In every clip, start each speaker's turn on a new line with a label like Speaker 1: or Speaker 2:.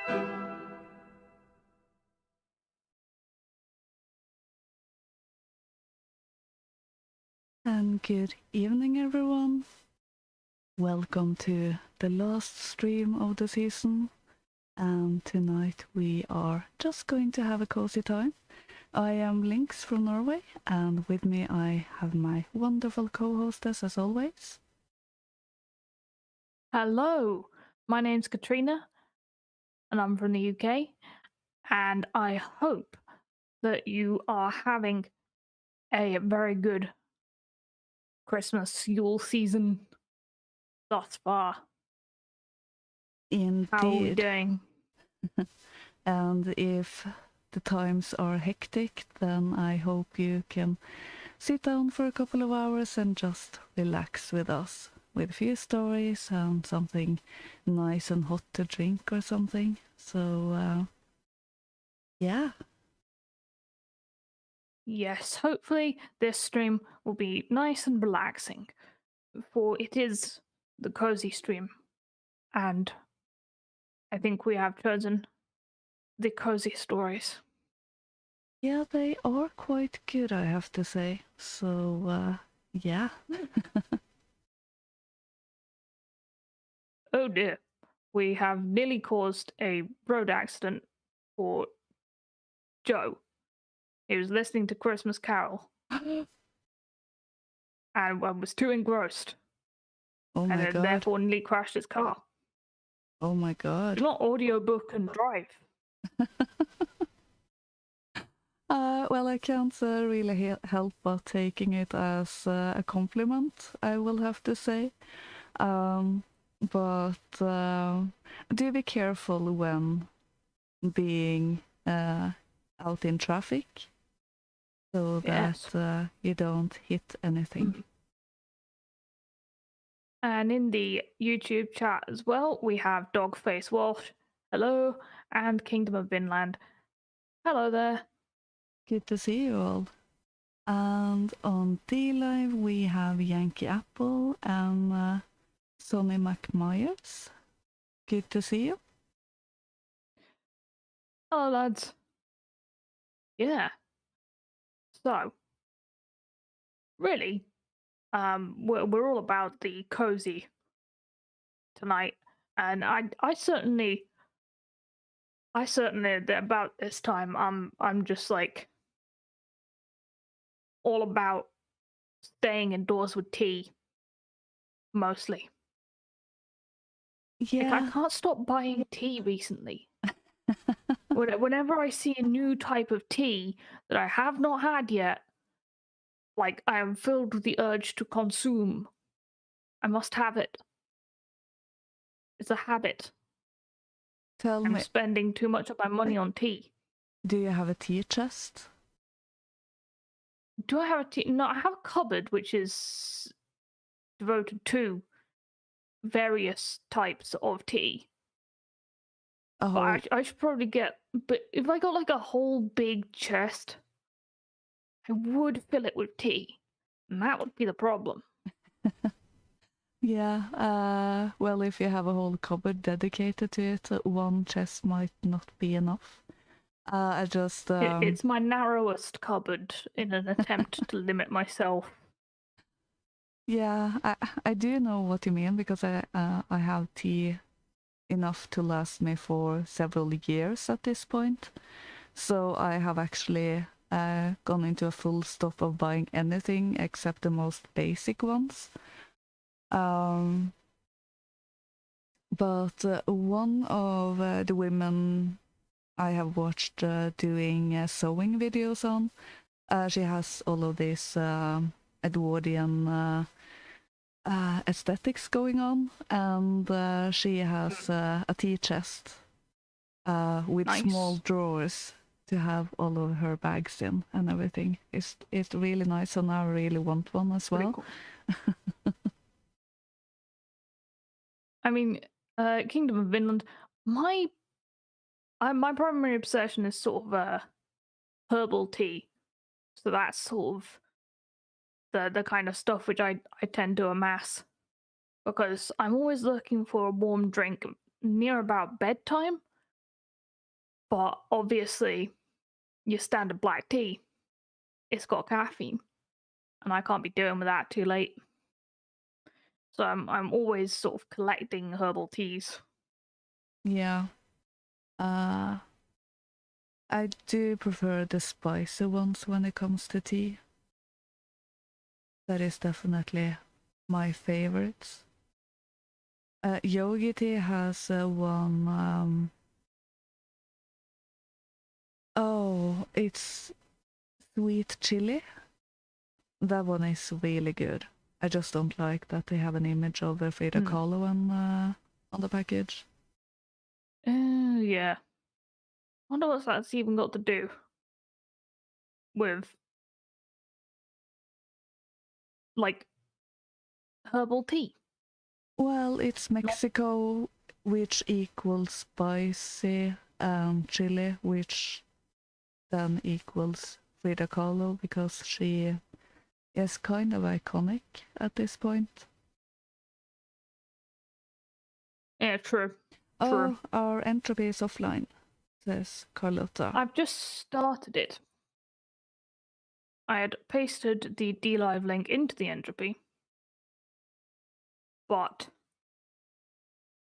Speaker 1: And good evening, everyone. Welcome to the last stream of the season. And tonight we are just going to have a cozy time. I am Lynx from Norway, and with me I have my wonderful co-hostess as always.
Speaker 2: Hello, my name's Katrina, and I'm from the UK, and I hope that you are having a very good Christmas Yule season thus far.
Speaker 1: Indeed.
Speaker 2: How are we doing?
Speaker 1: And if the times are hectic, then I hope you can sit down for a couple of hours and just relax with us with a few stories and something nice and hot to drink or something. So, yeah.
Speaker 2: Yes, hopefully this stream will be nice and relaxing, for it is the cozy stream, and I think we have chosen the cozy stories.
Speaker 1: Yeah, they are quite good, I have to say. So, yeah.
Speaker 2: Oh dear, we have nearly caused a road accident for Joe. He was listening to Christmas Carol and was too engrossed.
Speaker 1: Oh my
Speaker 2: and
Speaker 1: god.
Speaker 2: therefore nearly crashed his car.
Speaker 1: Oh my god.
Speaker 2: Do not audiobook and drive.
Speaker 1: Well, I can't really help but taking it as a compliment, I will have to say. But do be careful when being out in traffic so
Speaker 2: Yes.
Speaker 1: that you don't hit anything.
Speaker 2: And in the YouTube chat as well, we have Dogface Walsh, hello, and Kingdom of Vinland, hello there.
Speaker 1: Good to see you all. And on D-Live we have Yankee Apple and Sonny McMyers. Good to see you.
Speaker 2: Hello, lads. Yeah. So, really, we're all about the cozy tonight, and I certainly about this time I'm just like all about staying indoors with tea, mostly. Like, I
Speaker 1: Yeah.
Speaker 2: can't stop buying tea recently. Whenever I see a new type of tea that I have not had yet, like, I am filled with the urge to consume. I must have it. It's a habit.
Speaker 1: Tell
Speaker 2: I'm
Speaker 1: me,
Speaker 2: spending too much of my money on tea.
Speaker 1: do you have a tea chest?
Speaker 2: Do I have a tea? No, I have a cupboard which is devoted to various types of tea.
Speaker 1: A
Speaker 2: But
Speaker 1: whole...
Speaker 2: I should probably get. But if I got like a whole big chest, I would fill it with tea. And that would be the problem.
Speaker 1: Yeah, well, if you have a whole cupboard dedicated to it, one chest might not be enough. I just...
Speaker 2: It's my narrowest cupboard in an attempt to limit myself.
Speaker 1: Yeah, I do know what you mean, because I have tea enough to last me for several years at this point. So I have actually gone into a full stop of buying anything except the most basic ones. But one of the women I have watched doing sewing videos on, she has all of this Edwardian aesthetics going on, and she has a tea chest with
Speaker 2: Nice.
Speaker 1: small drawers to have all of her bags in and everything. It's really nice, and I really want one as well.
Speaker 2: Cool. I mean, Kingdom of Vinland. My primary obsession is sort of herbal tea, so that's sort of the kind of stuff which I tend to amass, because I'm always looking for a warm drink near about bedtime, But obviously, your standard black tea, it's got caffeine, and I can't be doing with that too late. So I'm always sort of collecting herbal teas.
Speaker 1: Yeah. Uh, I do prefer the spicy ones when it comes to tea. That is definitely my favorites. Yogi tea has one. Oh, it's sweet chili. That one is really good. I just don't like that they have an image of Frida Kahlo on the package.
Speaker 2: Yeah. I wonder what that's even got to do with, like, herbal tea.
Speaker 1: Well, it's Mexico, which equals spicy, and chili, which then equals Frida Kahlo, because she is kind of iconic at this point.
Speaker 2: Yeah, true.
Speaker 1: Oh, our entropy is offline, says Carlotta.
Speaker 2: I've just started it. I had pasted the DLive link into the entropy, but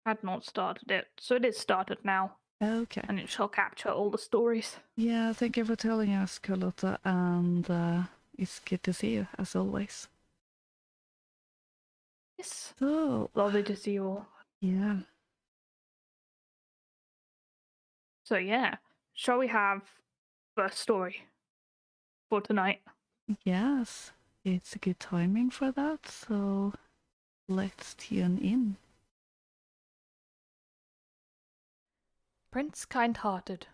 Speaker 2: had not started it. So it is started now.
Speaker 1: Okay.
Speaker 2: And it shall capture all the stories.
Speaker 1: Yeah, thank you for telling us, Carlotta, and it's good to see you, as always.
Speaker 2: Yes.
Speaker 1: So,
Speaker 2: lovely to see you all.
Speaker 1: Yeah.
Speaker 2: So yeah, shall we have first story for tonight?
Speaker 1: Yes, it's a good timing for that, so let's tune in.
Speaker 3: Prince Kind-Hearted,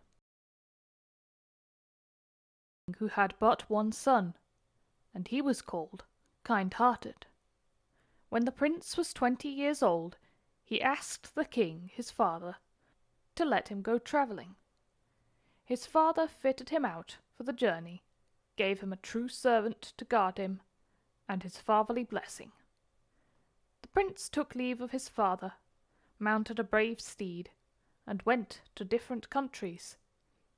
Speaker 3: who had but one son, and he was called Kind-Hearted. When the prince was 20 years old, he asked the king, his father, to let him go travelling. His father fitted him out for the journey, gave him a true servant to guard him, and his fatherly blessing. The prince took leave of his father, mounted a brave steed, and went to different countries,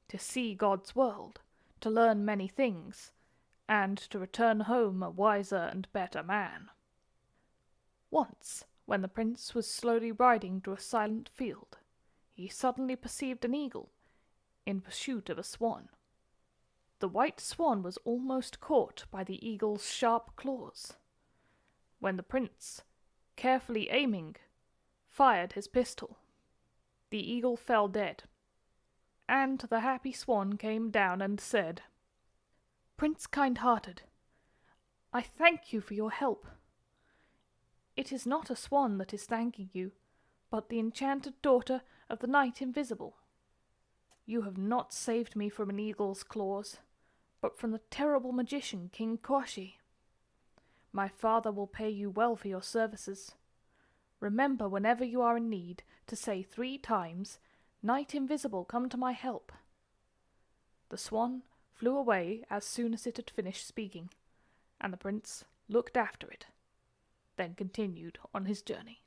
Speaker 3: to see God's world, to learn many things, and to return home a wiser and better man. Once, when the prince was slowly riding through a silent field, he suddenly perceived an eagle in pursuit of a swan. The white swan was almost caught by the eagle's sharp claws, when the prince, carefully aiming, fired his pistol. The eagle fell dead, and the happy swan came down and said, "Prince Kind-Hearted, I thank you for your help. It is not a swan that is thanking you, but the enchanted daughter of the Knight Invisible. You have not saved me from an eagle's claws, but from the terrible magician King Kwashi. My father will pay you well for your services. Remember, whenever you are in need, to say 3 times, 'Knight Invisible, come to my help.'" The swan flew away as soon as it had finished speaking, and the prince looked after it, then continued on his journey.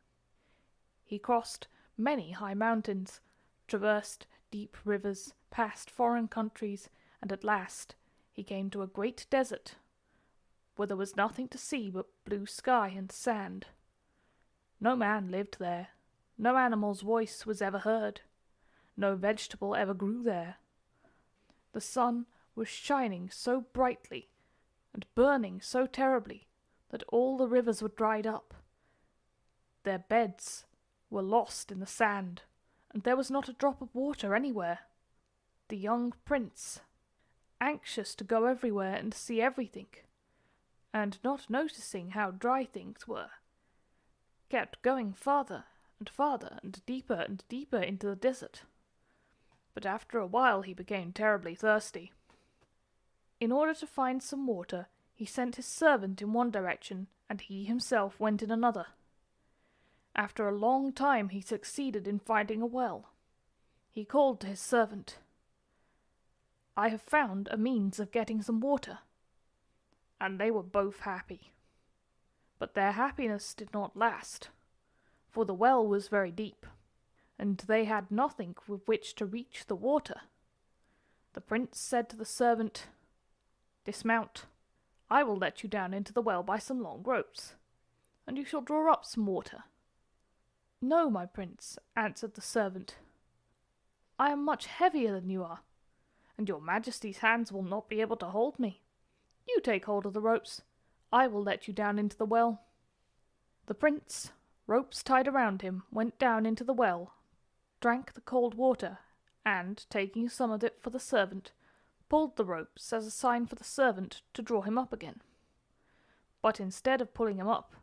Speaker 3: He crossed many high mountains, traversed deep rivers, passed foreign countries, and at last he came to a great desert, where there was nothing to see but blue sky and sand. No man lived there, no animal's voice was ever heard, no vegetable ever grew there. The sun was shining so brightly and burning so terribly that all the rivers were dried up. Their beds were lost in the sand, and there was not a drop of water anywhere. The young prince, anxious to go everywhere and see everything, and not noticing how dry things were, kept going farther and farther and deeper into the desert. But after a while he became terribly thirsty. In order to find some water, he sent his servant in one direction, and he himself went in another. After a long time he succeeded in finding a well. He called to his servant, "I have found a means of getting some water." And they were both happy. But their happiness did not last, for the well was very deep, and they had nothing with which to reach the water. The prince said to the servant, "Dismount. I will let you down into the well by some long ropes, and you shall draw up some water." "No, my prince," answered the servant. "I am much heavier than you are, and your majesty's hands will not be able to hold me. You take hold of the ropes. I will let you down into the well." The prince, ropes tied around him, went down into the well, drank the cold water, and, taking some of it for the servant, pulled the ropes as a sign for the servant to draw him up again. But instead of pulling him up,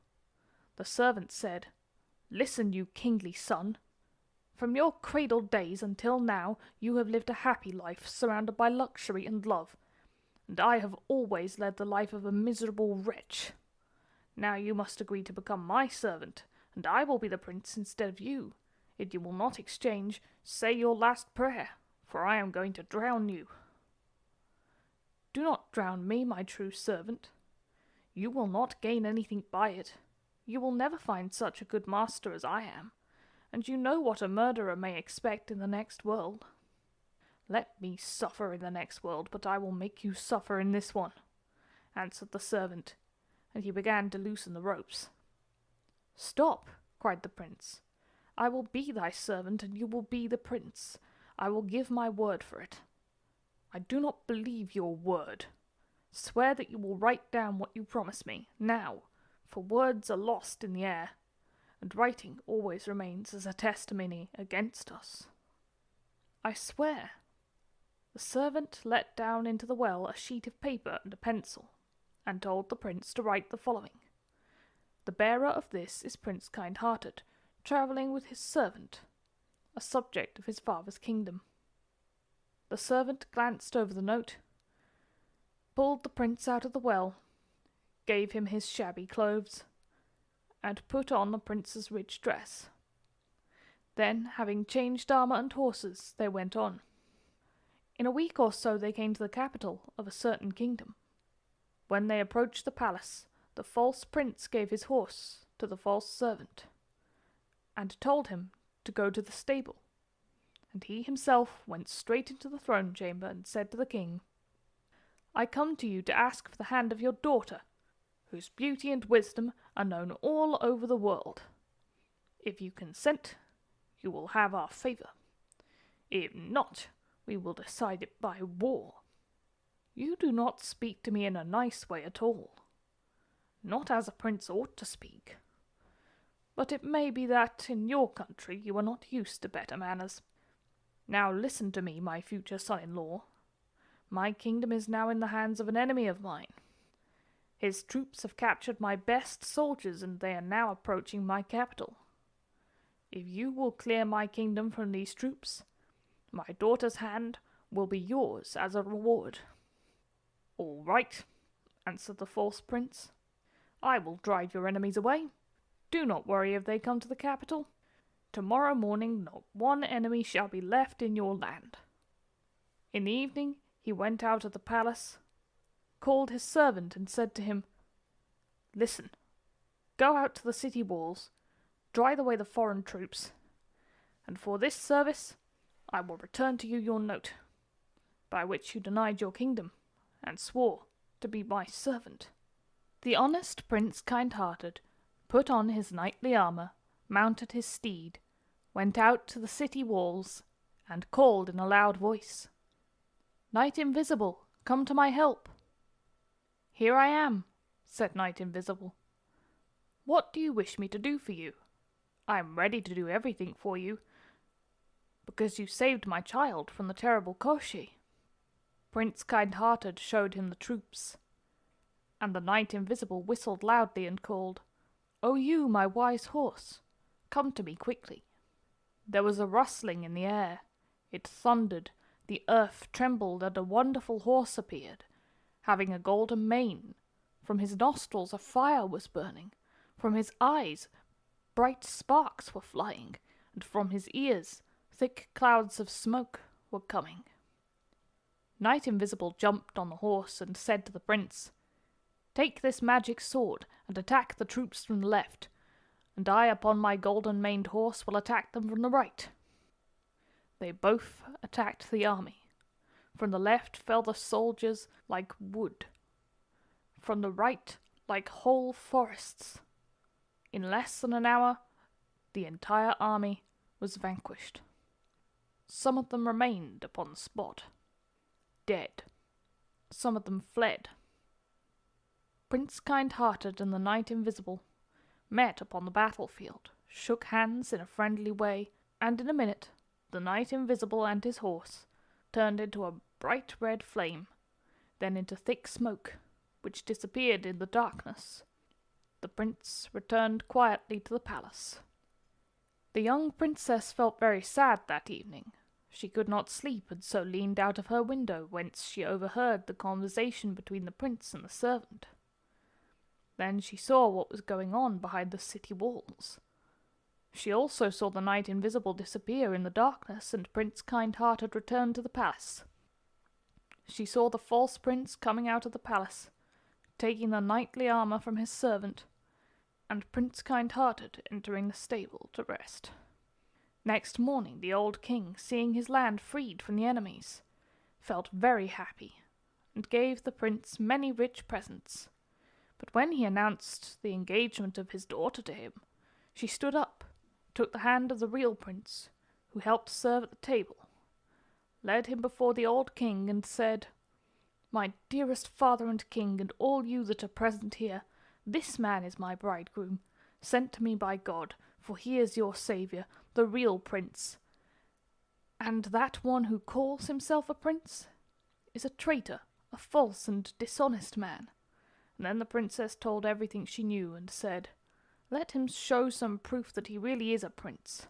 Speaker 3: the servant said, "Listen, you kingly son. From your cradle days until now you have lived a happy life surrounded by luxury and love, and I have always led the life of a miserable wretch. Now you must agree to become my servant, and I will be the prince instead of you. If you will not exchange, say your last prayer, for I am going to drown you." "Do not drown me, my true servant. You will not gain anything by it. You will never find such a good master as I am, and you know what a murderer may expect in the next world." "Let me suffer in the next world, but I will make you suffer in this one," answered the servant, and he began to loosen the ropes. "Stop!" cried the prince. "I will be thy servant, and you will be the prince. I will give my word for it." "I do not believe your word. Swear that you will write down what you promise me, now, for words are lost in the air, and writing always remains as a testimony against us." "I swear." The servant let down into the well a sheet of paper and a pencil, and told the prince to write the following. The bearer of this is Prince Kind-Hearted, travelling with his servant, a subject of his father's kingdom. The servant glanced over the note, pulled the prince out of the well, gave him his shabby clothes, and put on the prince's rich dress. Then, having changed armour and horses, they went on. In a week or so they came to the capital of a certain kingdom. When they approached the palace, the false prince gave his horse to the false servant, and told him to go to the stable, and he himself went straight into the throne chamber and said to the king, "I come to you to ask for the hand of your daughter, whose beauty and wisdom are known all over the world. If you consent, you will have our favour. If not, we will decide it by war." "You do not speak to me in a nice way at all. Not as a prince ought to speak. But it may be that in your country you are not used to better manners. Now listen to me, my future son-in-law. My kingdom is now in the hands of an enemy of mine. His troops have captured my best soldiers, and they are now approaching my capital. If you will clear my kingdom from these troops, my daughter's hand will be yours as a reward." "All right," answered the false prince. "I will drive your enemies away. Do not worry if they come to the capital. Tomorrow morning not one enemy shall be left in your land." In the evening he went out of the palace, called his servant, and said to him, "Listen, go out to the city walls, drive away the foreign troops, and for this service I will return to you your note, by which you denied your kingdom, and swore to be my servant." The honest Prince Kind-Hearted put on his knightly armour, mounted his steed, went out to the city walls, and called in a loud voice, "Knight Invisible, come to my help." "Here I am," said Knight Invisible. "What do you wish me to do for you? I am ready to do everything for you, because you saved my child from the terrible Koshi." Prince Kind-Hearted showed him the troops, and the Knight Invisible whistled loudly and called, "O you, my wise horse, come to me quickly." There was a rustling in the air. It thundered, the earth trembled, and a wonderful horse appeared, having a golden mane. From his nostrils a fire was burning, from his eyes bright sparks were flying, and from his ears thick clouds of smoke were coming. Knight Invisible jumped on the horse and said to the prince, "Take this magic sword and attack the troops from the left, and I upon my golden-maned horse will attack them from the right." They both attacked the army. From the left fell the soldiers like wood. From the right, like whole forests. In less than an hour, the entire army was vanquished. Some of them remained upon the spot, dead. Some of them fled. Prince Kind-Hearted and the Knight Invisible met upon the battlefield, shook hands in a friendly way, and in a minute the Knight Invisible and his horse turned into a bright red flame, then into thick smoke, which disappeared in the darkness. The prince returned quietly to the palace. The young princess felt very sad that evening. She could not sleep, and so leaned out of her window, whence she overheard the conversation between the prince and the servant. Then she saw what was going on behind the city walls. She also saw the Knight Invisible disappear in the darkness, and Prince Kind-Hearted return to the palace. She saw the false prince coming out of the palace, taking the knightly armor from his servant, and Prince Kind-Hearted entering the stable to rest. Next morning the old king, seeing his land freed from the enemies, felt very happy, and gave the prince many rich presents. But when he announced the engagement of his daughter to him, she stood up, took the hand of the real prince, who helped serve at the table, led him before the old king, and said, "My dearest father and king, and all you that are present here, this man is my bridegroom, sent to me by God, for he is your saviour, the real prince. And that one who calls himself a prince is a traitor, a false and dishonest man." And then the princess told everything she knew, and said, "Let him show some proof that he really is a prince."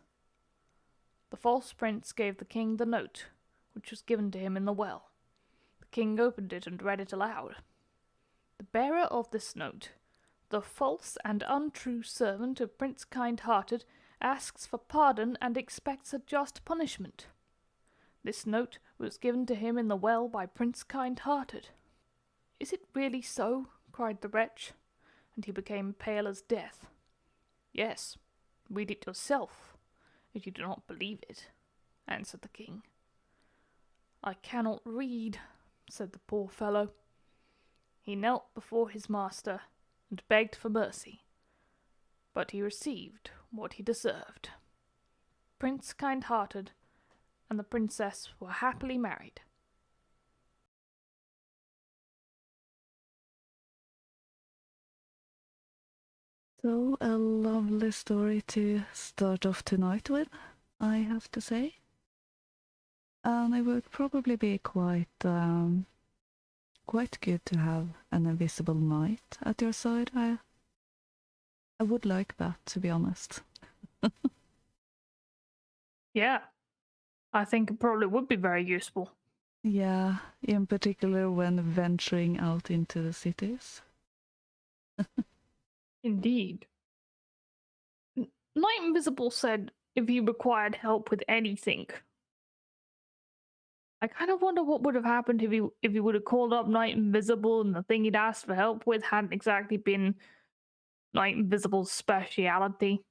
Speaker 3: The false prince gave the king the note, which was given to him in the well. The king opened it and read it aloud. "The bearer of this note, the false and untrue servant of Prince Kind-Hearted, asks for pardon and expects a just punishment. This note was given to him in the well by Prince Kind-Hearted." "Is it really so?" cried the wretch, and he became pale as death. "Yes, read it yourself, if you do not believe it," answered the king. "I cannot read," said the poor fellow. He knelt before his master and begged for mercy, but he received what he deserved. Prince Kind-Hearted and the princess were happily married.
Speaker 1: So, a lovely story to start off tonight with, I have to say. And it would probably be quite good to have an invisible knight at your side. I would like that, to be honest.
Speaker 2: Yeah, I think it probably would be very useful.
Speaker 1: Yeah, in particular when venturing out into the cities.
Speaker 2: Indeed. Knight Invisible said if he required help with anything. I kind of wonder what would have happened if he would have called up Knight Invisible and the thing he'd asked for help with hadn't exactly been Knight Invisible's speciality.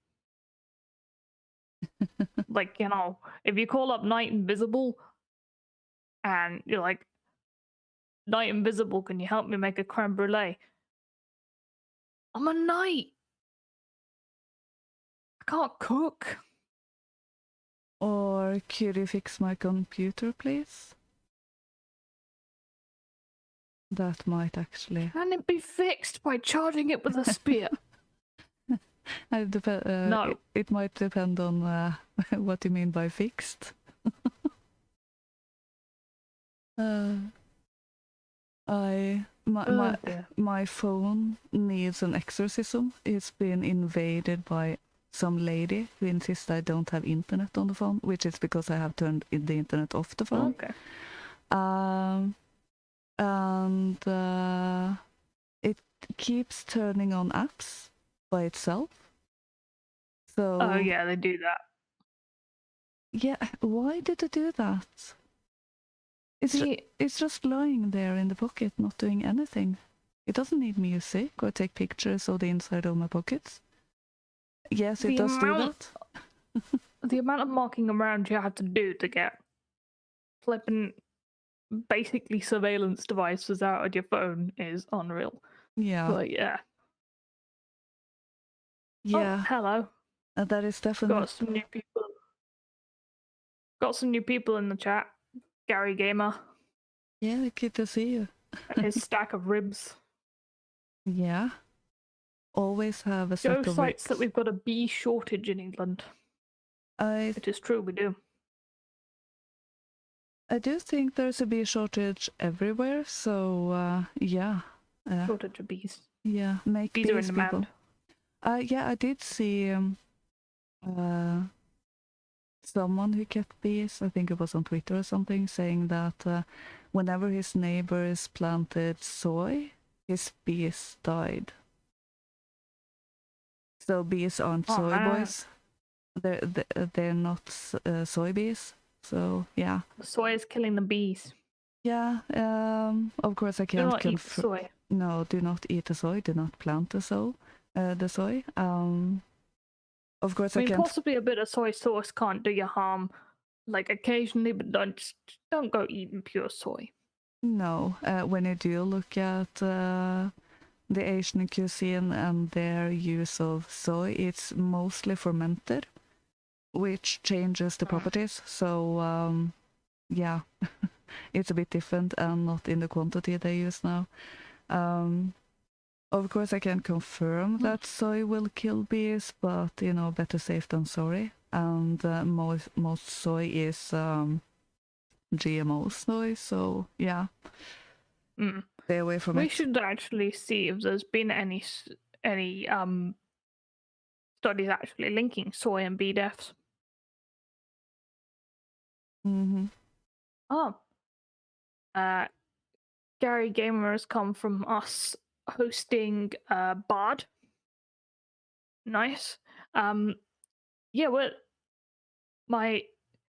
Speaker 2: Like, you know, if you call up Knight Invisible and you're like, "Knight Invisible, can you help me make a creme brulee?" I'm a knight. I can't cook.
Speaker 1: Or could you fix my computer, please? That might actually...
Speaker 2: Can it be fixed by charging it with a spear? No.
Speaker 1: It might depend on what you mean by fixed. My phone needs an exorcism. It's been invaded by some lady who insists I don't have internet on the phone, which is because I have turned the internet off the phone.
Speaker 2: Okay.
Speaker 1: And it keeps turning on apps by itself. So.
Speaker 2: Oh yeah, they do that.
Speaker 1: Yeah, why did it do that? It's just lying there in the pocket, not doing anything. It doesn't need music or take pictures of the inside of my pockets. Yes, it does do that.
Speaker 2: The amount of marking around you have to do to get flipping basically surveillance devices out on your phone is unreal.
Speaker 1: Yeah.
Speaker 2: But yeah. Oh,
Speaker 1: Yeah.
Speaker 2: hello.
Speaker 1: That is definitely.
Speaker 2: Got some new people. Got some new people in the chat. Gary Gamer
Speaker 1: Yeah, good to see you.
Speaker 2: and his stack of ribs.
Speaker 1: Yeah. Always have a
Speaker 2: Joe
Speaker 1: stack of
Speaker 2: cites that
Speaker 1: ribs.
Speaker 2: we've got a bee shortage in England. It is true, we do.
Speaker 1: I do think there's a bee shortage everywhere, so yeah.
Speaker 2: Shortage of bees.
Speaker 1: Yeah, make
Speaker 2: Bees are in
Speaker 1: bees, people.
Speaker 2: demand.
Speaker 1: Yeah, I did see someone who kept bees, I think it was on Twitter or something, saying that whenever his neighbors planted soy, his bees died. So bees aren't
Speaker 2: Oh
Speaker 1: soy
Speaker 2: man,
Speaker 1: boys. They're not soy bees. So yeah.
Speaker 2: the soy is killing the bees.
Speaker 1: Yeah, of course I
Speaker 2: Do
Speaker 1: can't
Speaker 2: not eat the
Speaker 1: confirm.
Speaker 2: soy.
Speaker 1: No, do not eat the soy. Do not plant the soy. Of course
Speaker 2: I
Speaker 1: I
Speaker 2: mean,
Speaker 1: can't.
Speaker 2: possibly a bit of soy sauce can't do you harm, like occasionally, but don't go eating pure soy.
Speaker 1: No, when you do look at the Asian cuisine and their use of soy, it's mostly fermented, which changes the properties. So yeah, it's a bit different and not in the quantity they use now. Of course, I can confirm that soy will kill bees, but better safe than sorry. And most soy is GMO soy, so yeah, stay away from
Speaker 2: We
Speaker 1: it.
Speaker 2: should actually see if there's been any studies actually linking soy and bee deaths.
Speaker 1: Mm-hmm.
Speaker 2: Oh, Gary Gamer has come from us hosting Bard. Nice. Yeah, well,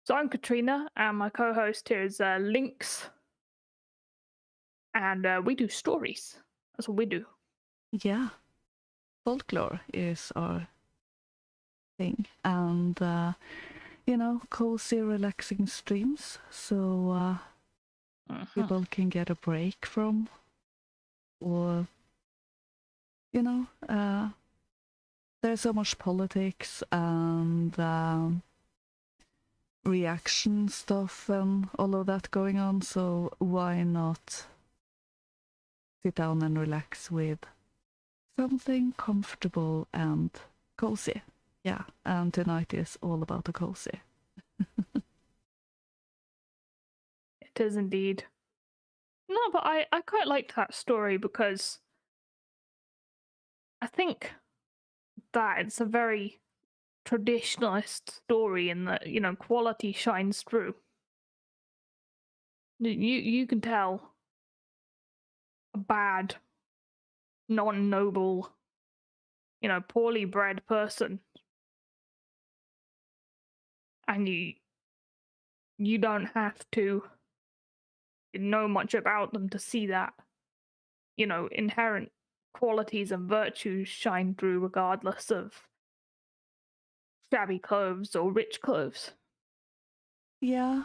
Speaker 2: so I'm Katrina, and my co-host here is Lynx, and we do stories. That's what we do.
Speaker 1: Yeah, folklore is our thing, and cozy, relaxing streams, so people can get a break from, or there's so much politics and reaction stuff and all of that going on, so why not sit down and relax with something comfortable and cozy? Yeah, and tonight is all about the cozy.
Speaker 2: It is indeed. No, but I quite liked that story because I think that it's a very traditionalist story in that, quality shines through. You can tell a bad, non-noble, poorly bred person, and you don't have to know much about them to see that, inherent qualities and virtues shine through regardless of shabby clothes or rich clothes.
Speaker 1: Yeah,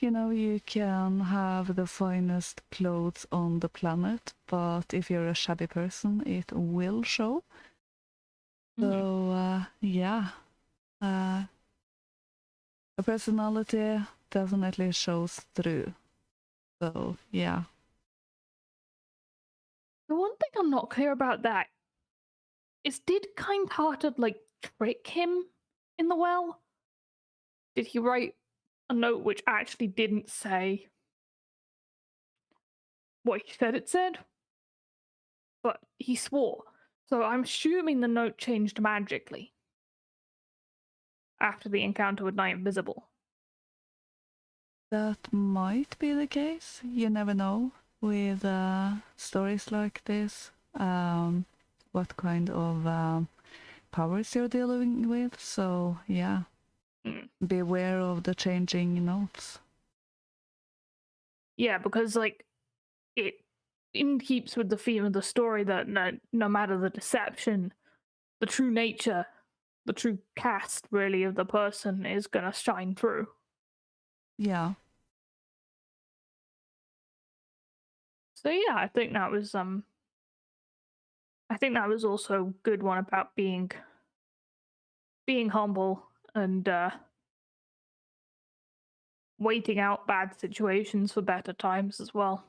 Speaker 1: you can have the finest clothes on the planet, but if you're a shabby person, it will show. So, yeah, a personality definitely shows through. So, yeah.
Speaker 2: The one thing I'm not clear about that is, did Kind-Hearted trick him in the well? Did he write a note which actually didn't say what he said it said? But he swore. So I'm assuming the note changed magically after the encounter with Night Invisible.
Speaker 1: That might be the case. You never know with stories like this, what kind of powers you're dealing with. So, yeah, beware of the changing notes.
Speaker 2: Yeah, because it in keeps with the theme of the story that no matter the deception, the true nature, the true cast really of the person is gonna shine through.
Speaker 1: Yeah.
Speaker 2: So yeah, I think that was also a good one about being humble and waiting out bad situations for better times as well.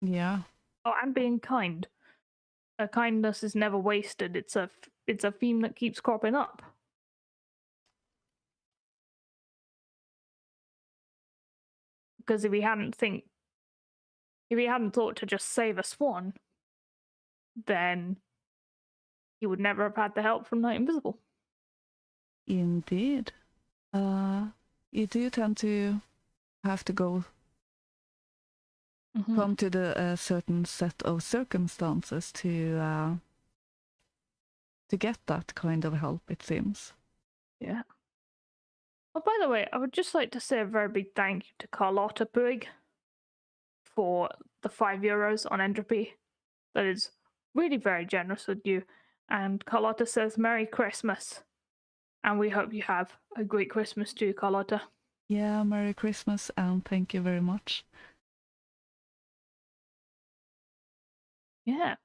Speaker 1: Yeah.
Speaker 2: Oh, and being kind. Kindness is never wasted. It's a theme that keeps cropping up. Because if he hadn't thought to just save a swan, then he would never have had the help from Knight Invisible.
Speaker 1: Indeed. You do tend to have to go come to the certain set of circumstances to get that kind of help, it seems.
Speaker 2: Yeah. Oh, by the way, I would just like to say a very big thank you to Carlotta Puig for the €5 on Entropy. That is really very generous with you. And Carlotta says, Merry Christmas. And we hope you have a great Christmas too, Carlotta.
Speaker 1: Yeah, Merry Christmas and thank you very much.
Speaker 2: Yeah.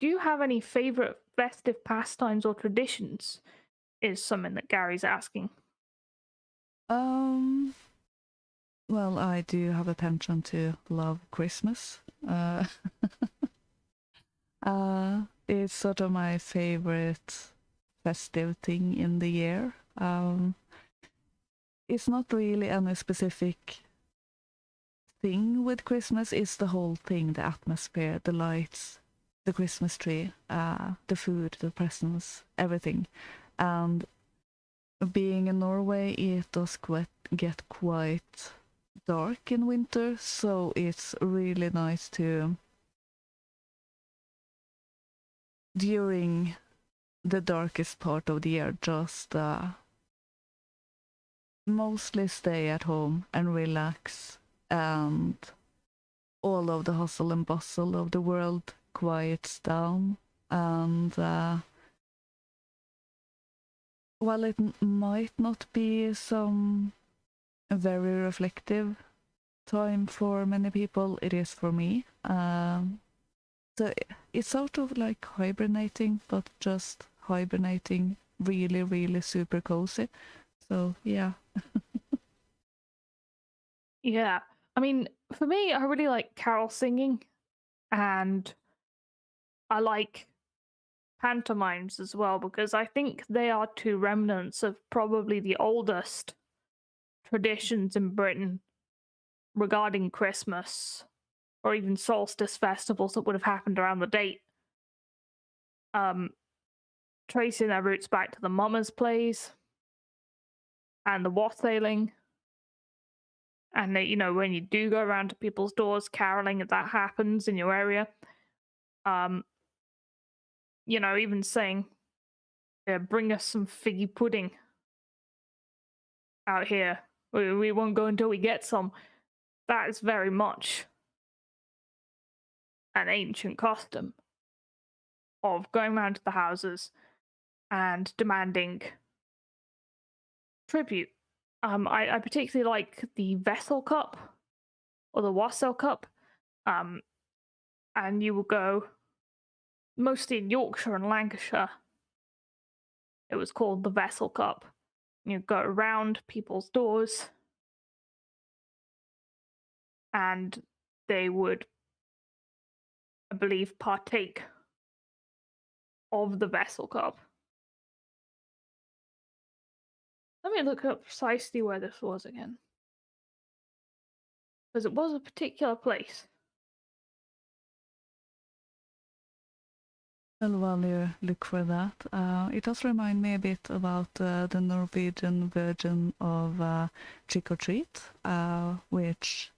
Speaker 2: Do you have any favorite festive pastimes or traditions? Is something that Gary's asking.
Speaker 1: Well, I do have a penchant to love Christmas. It's sort of my favorite festive thing in the year. It's not really any specific thing with Christmas. It's the whole thing, the atmosphere, the lights, the Christmas tree, the food, the presents, everything. And being in Norway, it does get quite dark in winter, so it's really nice to, during the darkest part of the year, just mostly stay at home and relax, and all of the hustle and bustle of the world quiets down. And while it might not be some very reflective time for many people, it is for me. So it's sort of like hibernating, but just hibernating really, really super cozy. So yeah.
Speaker 2: Yeah. I mean, for me, I really like carol singing, and I like pantomimes as well, because I think they are two remnants of probably the oldest traditions in Britain regarding Christmas or even solstice festivals that would have happened around the date. Tracing their roots back to the mummers' plays and the wassailing. And you know, when you do go around to people's doors caroling, if that happens in your area, you know, even saying, bring us some figgy pudding out here. We won't go until we get some. That is very much an ancient custom of going round to the houses and demanding tribute. I particularly like the Vessel Cup or the Wassail Cup. And you will go, mostly in Yorkshire and Lancashire, it was called the Vessel Cup. You go around people's doors and they would, I believe, partake of the Vessel Cup. Let me look up precisely where this was again, because it was a particular place.
Speaker 1: Well, while you look for that, it does remind me a bit about the Norwegian version of trick or treat, which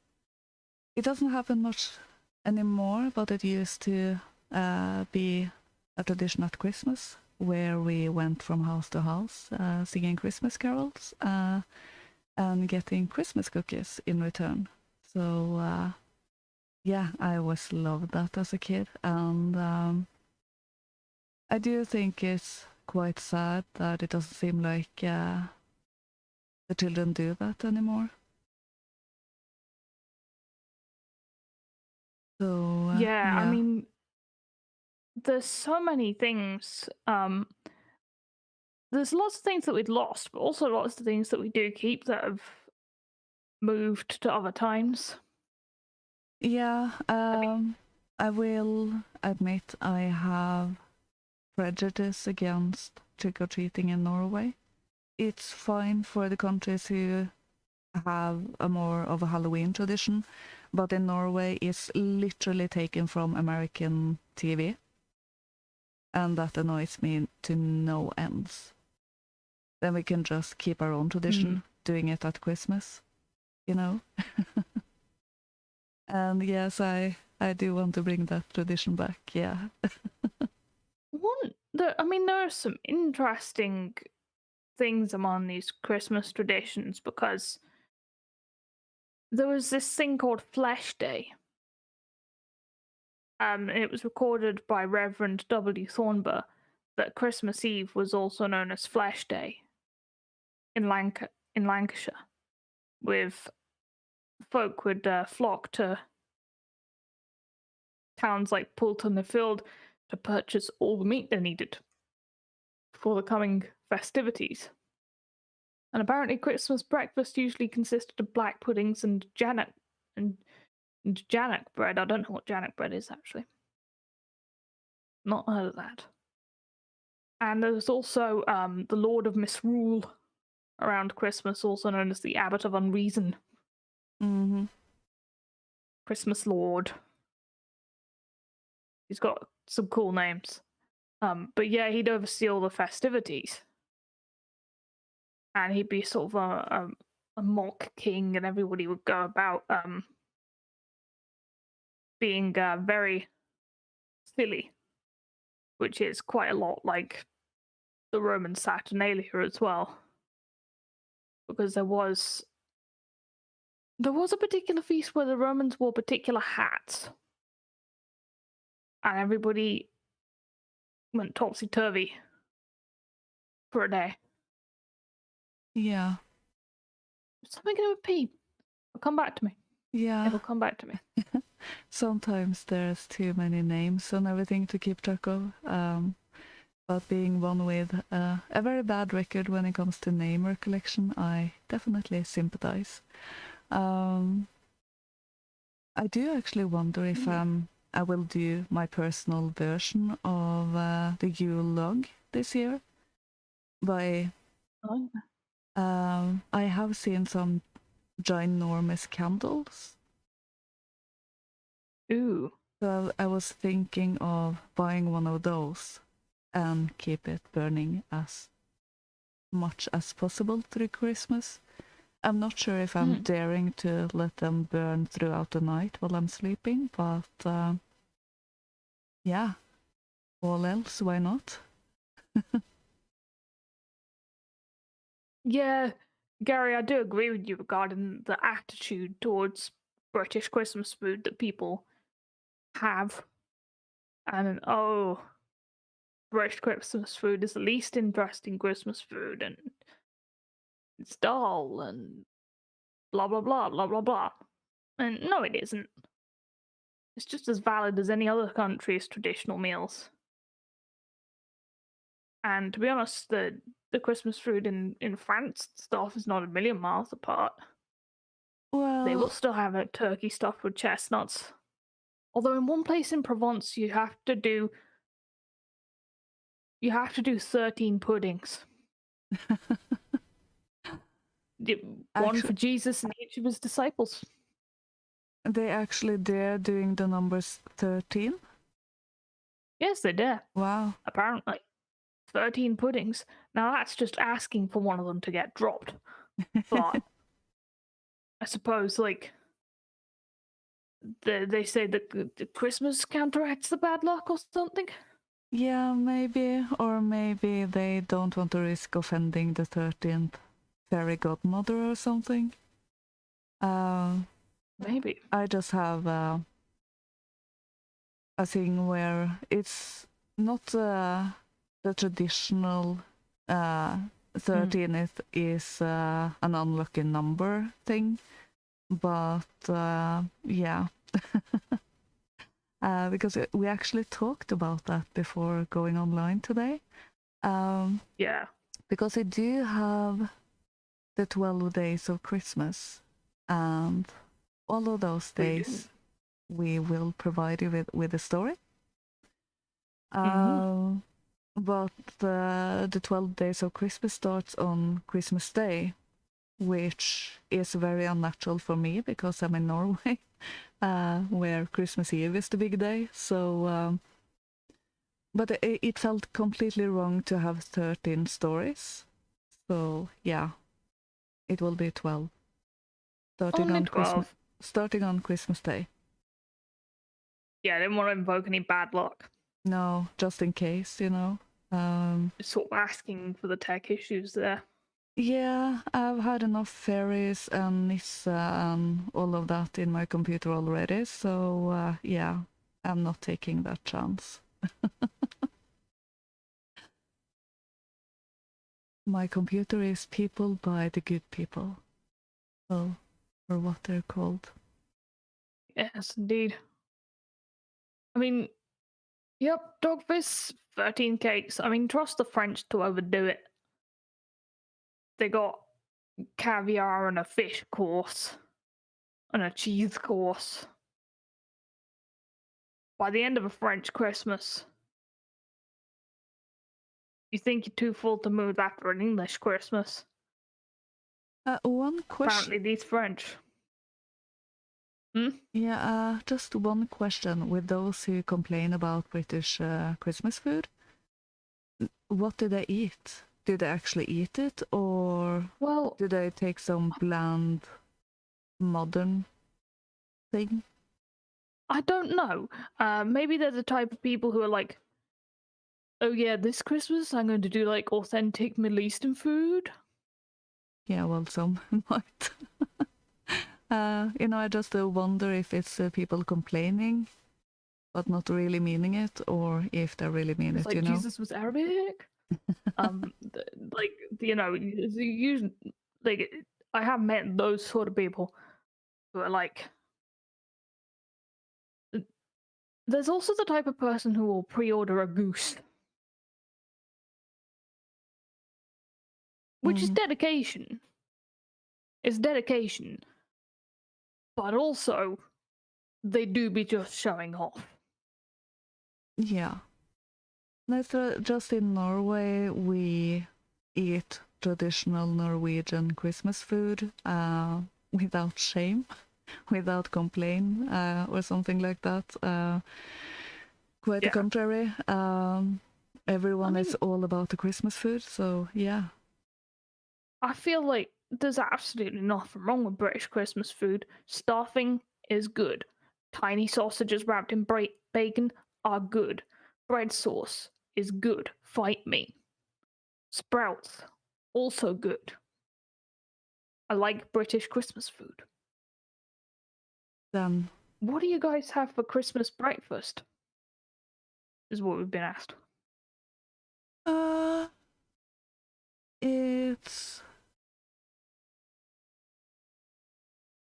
Speaker 1: it doesn't happen much anymore, but it used to be a tradition at Christmas where we went from house to house singing Christmas carols and getting Christmas cookies in return. So yeah, I always loved that as a kid, and I do think it's quite sad that it doesn't seem like the children do that anymore. So
Speaker 2: Yeah, I mean, there's so many things. There's lots of things that we'd lost, but also lots of things that we do keep that have moved to other times.
Speaker 1: yeah,
Speaker 2: mean-
Speaker 1: I will admit I have prejudice against trick or treating in Norway. It's fine for the countries who have a more of a Halloween tradition, but in Norway it's literally taken from American TV, and that annoys me to no ends. Then we can just keep our own tradition, doing it at Christmas, you know? And yes, I do want to bring that tradition back, yeah.
Speaker 2: I mean, there are some interesting things among these Christmas traditions because there was this thing called Flesh Day. It was recorded by Reverend W. Thornber that Christmas Eve was also known as Flesh Day in Lancashire, with folk would flock to towns like Poulton-le-Field to purchase all the meat they needed for the coming festivities. And apparently Christmas breakfast usually consisted of black puddings and jannock bread. I don't know what jannock bread is, actually. Not heard of that. And there's also the Lord of Misrule around Christmas, also known as the Abbot of Unreason.
Speaker 1: Mm-hmm.
Speaker 2: Christmas Lord. He's got some cool names. But yeah, he'd oversee all the festivities. And he'd be sort of a mock king, and everybody would go about being very silly, which is quite a lot like the Roman Saturnalia as well. Because there was a particular feast where the Romans wore particular hats, and everybody went topsy-turvy for a day.
Speaker 1: Yeah.
Speaker 2: Something gonna pee. It'll come back to me.
Speaker 1: Yeah.
Speaker 2: It'll come back to me.
Speaker 1: Sometimes there's too many names and everything to keep track of. But being one with a very bad record when it comes to name recollection, I definitely sympathize. I do actually wonder if I will do my personal version of the Yule log this year. I have seen some ginormous candles.
Speaker 2: Ooh.
Speaker 1: So I was thinking of buying one of those and keep it burning as much as possible through Christmas. I'm not sure if I'm daring to let them burn throughout the night while I'm sleeping, but yeah, all else, why not?
Speaker 2: Yeah, Gary, I do agree with you regarding the attitude towards British Christmas food that people have. And British Christmas food is the least interesting Christmas food, and it's dull, and blah blah blah blah blah blah. And no, it isn't. It's just as valid as any other country's traditional meals. And to be honest, the Christmas food in France stuff is not a million miles apart.
Speaker 1: Well,
Speaker 2: They will still have a turkey stuffed with chestnuts. Although in one place in Provence you have to do 13 puddings. One for Jesus and each of his disciples.
Speaker 1: They actually dare doing the numbers 13?
Speaker 2: Yes, they dare.
Speaker 1: Wow.
Speaker 2: Apparently. 13 puddings. Now that's just asking for one of them to get dropped. But I suppose, like, they say that the Christmas counteracts the bad luck or something?
Speaker 1: Yeah, maybe. Or maybe they don't want to risk offending the 13th fairy godmother or something.
Speaker 2: Maybe.
Speaker 1: I just have a thing where it's not the traditional 13th is an unlucky number thing, but yeah. because we actually talked about that before going online today.
Speaker 2: Yeah.
Speaker 1: Because I do have the 12 days of Christmas, and all of those
Speaker 2: We do.
Speaker 1: days we will provide you with a story.
Speaker 2: Mhm.
Speaker 1: But the 12 days of Christmas starts on Christmas Day, which is very unnatural for me because I'm in Norway, where Christmas Eve is the big day. So, but it felt completely wrong to have 13 stories. So yeah, it will be 12, starting
Speaker 2: Only
Speaker 1: on Christmas,
Speaker 2: 12.
Speaker 1: starting on Christmas Day.
Speaker 2: Yeah, I didn't want to invoke any bad luck.
Speaker 1: No, just in case, you know.
Speaker 2: Just sort of asking for the tech issues there.
Speaker 1: Yeah, I've had enough fairies and Nissa and all of that in my computer already, so yeah, I'm not taking that chance. My computer is people by the good people, well, or what they're called.
Speaker 2: Yes, indeed. I mean, yep, dogfish, 13 cakes. I mean, trust the French to overdo it. They got caviar and a fish course and a cheese course. By the end of a French Christmas, you think you're too full to move after an English Christmas.
Speaker 1: One
Speaker 2: Apparently,
Speaker 1: question.
Speaker 2: these French. Hmm?
Speaker 1: Yeah, just one question with those who complain about British Christmas food. What do they eat? Do they actually eat it, or
Speaker 2: Well,
Speaker 1: do they take some bland, modern thing?
Speaker 2: I don't know. Maybe they're the type of people who are like, oh yeah, this Christmas I'm going to do like authentic Middle Eastern food.
Speaker 1: Yeah, well, some might. I just wonder if it's people complaining but not really meaning it, or if they really mean
Speaker 2: It's
Speaker 1: it,
Speaker 2: like
Speaker 1: you know?
Speaker 2: Jesus was Arabic. Like you like I have met those sort of people who are like. There's also the type of person who will pre-order a goose, which is
Speaker 1: Mm,
Speaker 2: dedication. It's dedication, but also they do be just showing off.
Speaker 1: yeah. Just in Norway, we eat traditional Norwegian Christmas food without shame, without complaint, or something like that. Quite the
Speaker 2: Yeah,
Speaker 1: contrary.
Speaker 2: I
Speaker 1: Everyone is
Speaker 2: mean,
Speaker 1: all about the Christmas food, so yeah.
Speaker 2: I feel like there's absolutely nothing wrong with British Christmas food. Stuffing is good. Tiny sausages wrapped in bacon are good. Bread sauce is good. Fight me. Sprouts, also good. I like British Christmas food.
Speaker 1: Then
Speaker 2: What do you guys have for Christmas breakfast? Is what we've been asked.
Speaker 1: uh, it's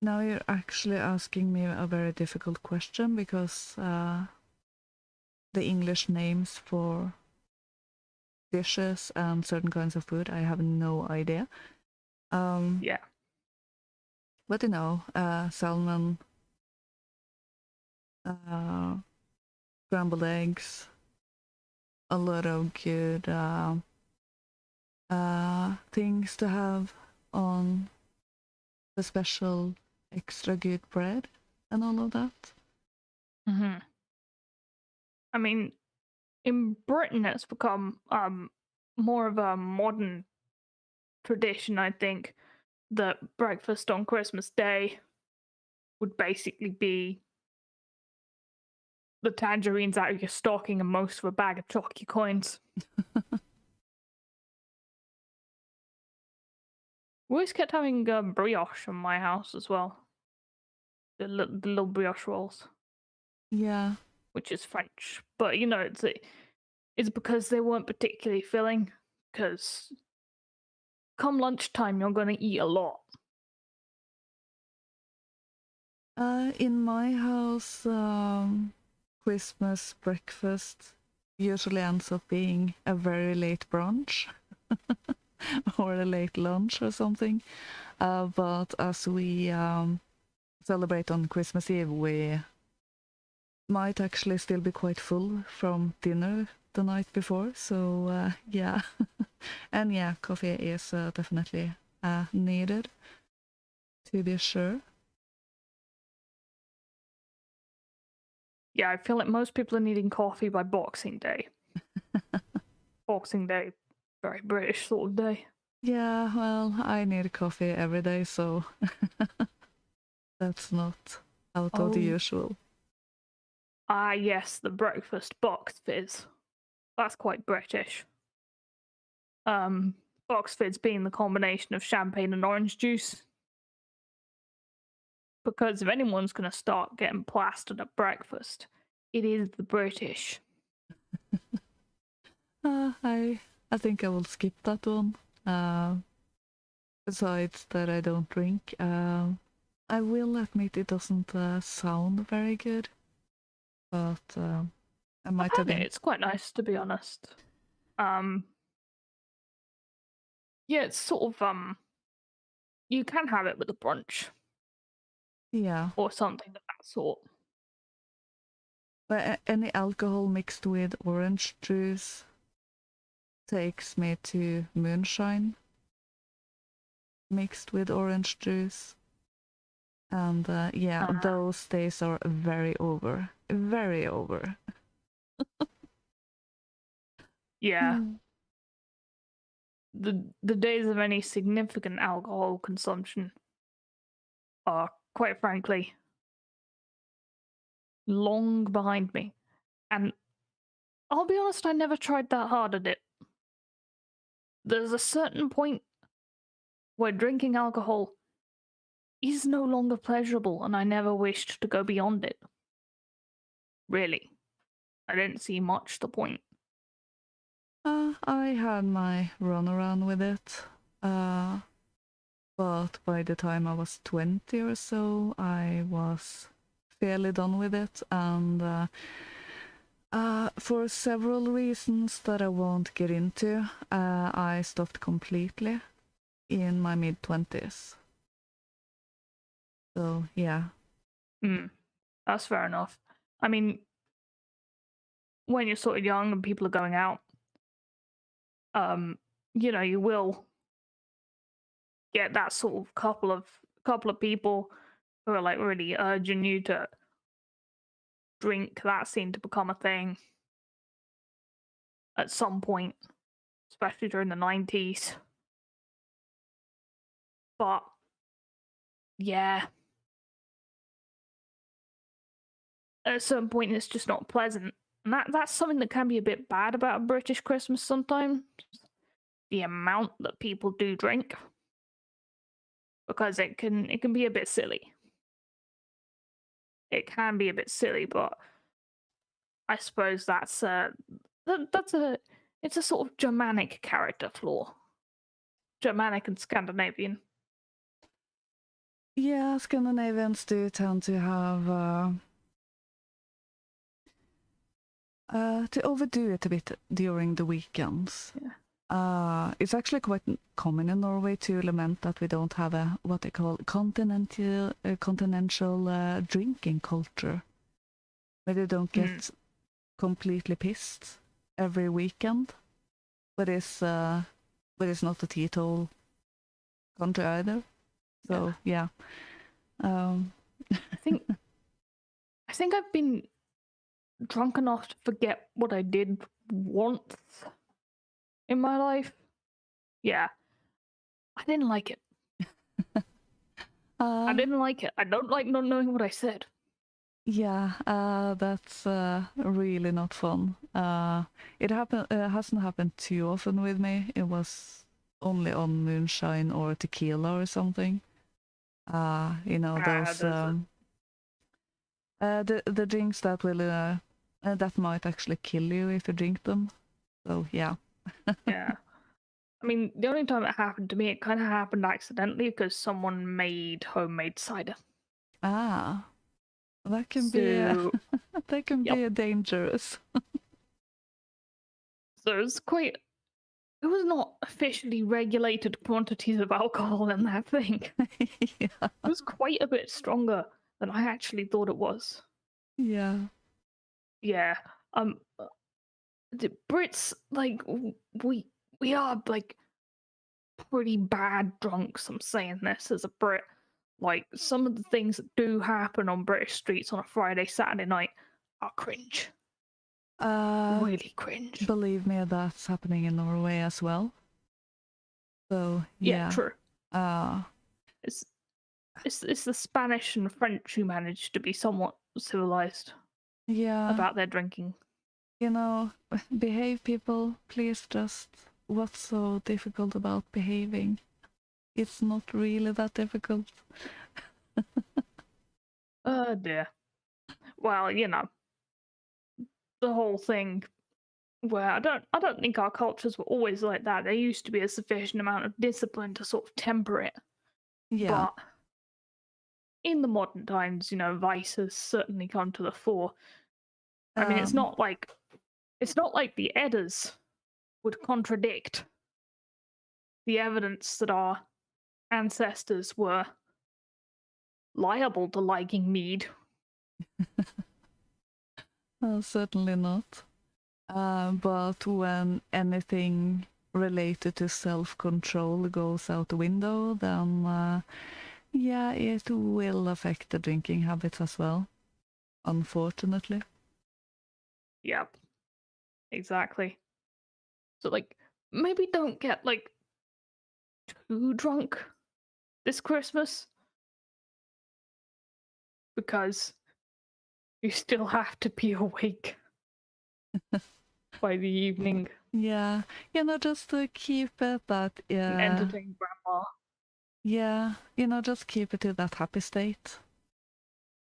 Speaker 1: now you're actually asking me a very difficult question because the English names for dishes and certain kinds of food, I have no idea.
Speaker 2: Yeah.
Speaker 1: But salmon, uh, scrambled eggs, a lot of good things to have on the special extra good bread and all of that.
Speaker 2: Mm-hmm. I mean, in Britain, it's become more of a modern tradition. I think that breakfast on Christmas Day would basically be the tangerines out of your stocking and most of a bag of chalky coins. We always kept having brioche in my house as well. The little brioche rolls,
Speaker 1: Yeah.
Speaker 2: which is French, but it's because they weren't particularly filling. Because come lunchtime, you're gonna eat a lot.
Speaker 1: In my house, Christmas breakfast usually ends up being a very late brunch or a late lunch or something. But as we celebrate on Christmas Eve, we might actually still be quite full from dinner the night before. So yeah, and yeah, coffee is definitely needed, to be sure.
Speaker 2: Yeah, I feel like most people are needing coffee by Boxing Day. Boxing Day, very British sort of day.
Speaker 1: Yeah, well, I need coffee every day, so that's not out of the
Speaker 2: Oh.
Speaker 1: usual.
Speaker 2: Ah, yes, the breakfast box fizz. That's quite British. Box fizz being the combination of champagne and orange juice. Because if anyone's gonna start getting plastered at breakfast, it is the British.
Speaker 1: I think I will skip that one. Besides that, I don't drink. I will admit it doesn't sound very good, but I might have been.
Speaker 2: It's quite nice, to be honest. Yeah, it's sort of you can have it with a brunch
Speaker 1: Yeah,
Speaker 2: or something of that sort.
Speaker 1: but any alcohol mixed with orange juice takes me to moonshine mixed with orange juice. And yeah, those days are very over. Very over.
Speaker 2: Yeah. The days of any significant alcohol consumption are, quite frankly, long behind me. And I'll be honest, I never tried that hard at it. There's a certain point where drinking alcohol is no longer pleasurable, and I never wished to go beyond it. Really. I didn't see much the point.
Speaker 1: I had my run around with it. But by the time I was 20 or so, I was fairly done with it. And for several reasons that I won't get into, I stopped completely in my mid-20s. So, yeah.
Speaker 2: That's fair enough. I mean, when you're sort of young and people are going out, you will get that sort of couple of people who are like really urging you to drink. That seemed to become a thing at some point, especially during the 90s. But yeah, at a certain point it's just not pleasant. And that's something that can be a bit bad about a British Christmas sometimes. The amount that people do drink. Because it can be a bit silly. It can be a bit silly, but I suppose it's a sort of Germanic character flaw. Germanic and Scandinavian.
Speaker 1: Yeah, Scandinavians do tend to have to overdo it a bit during the weekends.
Speaker 2: Yeah.
Speaker 1: It's actually quite common in Norway to lament that we don't have a what they call continental drinking culture, where they don't get completely pissed every weekend, but it's not a teetotal country either. So yeah.
Speaker 2: I think I've been drunk enough to forget what I did once in my life. Yeah. I didn't like it. I didn't like it. I don't like not knowing what I said.
Speaker 1: Yeah, that's really not fun. It hasn't happened too often with me. It was only on moonshine or tequila or something. Those the drinks that will that might actually kill you if you drink them. So yeah.
Speaker 2: Yeah. I mean, the only time it happened to me, it kind of happened accidentally because someone made homemade cider.
Speaker 1: Ah. That can
Speaker 2: So,
Speaker 1: be that can
Speaker 2: Yep.
Speaker 1: be dangerous.
Speaker 2: so it's quite. It was not officially regulated quantities of alcohol in that thing.
Speaker 1: Yeah.
Speaker 2: It was quite a bit stronger than I actually thought it was.
Speaker 1: Yeah.
Speaker 2: Yeah. The Brits, like, we are like pretty bad drunks. I'm saying this as a Brit. Like, some of the things that do happen on British streets on a Friday, Saturday night are cringe. Really cringe.
Speaker 1: Believe me, that's happening in Norway as well. So
Speaker 2: Yeah,
Speaker 1: yeah.
Speaker 2: true.
Speaker 1: Uh
Speaker 2: It's it's the Spanish and French who manage to be somewhat civilized
Speaker 1: yeah.
Speaker 2: about their drinking.
Speaker 1: You know, behave, people. Please just. What's so difficult about behaving? It's not really that difficult.
Speaker 2: Oh dear. Well, you know, the whole thing where I don't think our cultures were always like that. There used to be a sufficient amount of discipline to sort of temper it.
Speaker 1: Yeah.
Speaker 2: But in the modern times, you know, vice has certainly come to the fore. I mean, it's not like the Eddas would contradict the evidence that our ancestors were liable to liking mead.
Speaker 1: Certainly not. But when anything related to self-control goes out the window, then yeah, it will affect the drinking habits as well, unfortunately.
Speaker 2: Yep, exactly. So, like, maybe don't get like too drunk this Christmas because you still have to be awake by the evening
Speaker 1: Yeah, just to keep it that,
Speaker 2: and entertain grandma.
Speaker 1: yeah, just keep it to that happy state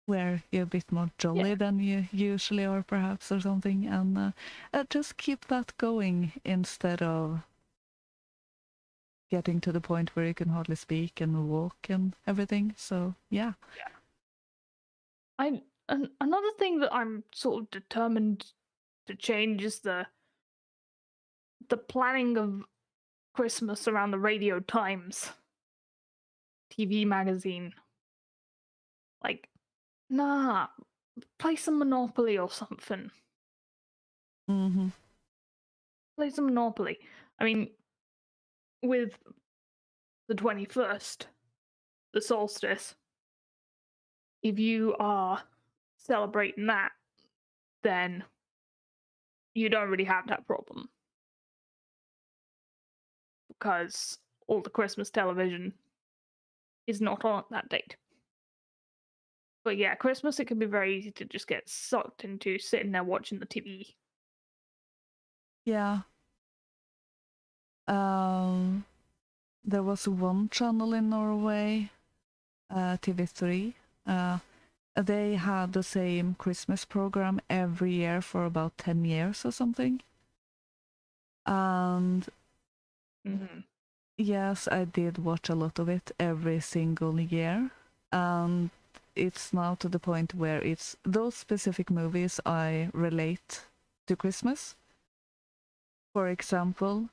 Speaker 1: where you're a bit more jolly
Speaker 2: Yeah.
Speaker 1: than you usually are, perhaps, or something, and just keep that going instead of getting to the point where you can hardly speak and walk and everything. So yeah.
Speaker 2: Another thing that I'm sort of determined to change is the planning of Christmas around the Radio Times TV magazine. Like, nah, play some Monopoly or something.
Speaker 1: Mm-hmm.
Speaker 2: Play some Monopoly. I mean, with the 21st, the solstice, if you are celebrating that, then you don't really have that problem. Because all the Christmas television is not on that date. But yeah, Christmas, it can be very easy to just get sucked into sitting there watching the TV.
Speaker 1: Yeah. There was one channel in Norway, TV3. They had the same Christmas program every year for about 10 years or something. And yes, I did watch a lot of it every single year. And it's now to the point where it's those specific movies I relate to Christmas. For example,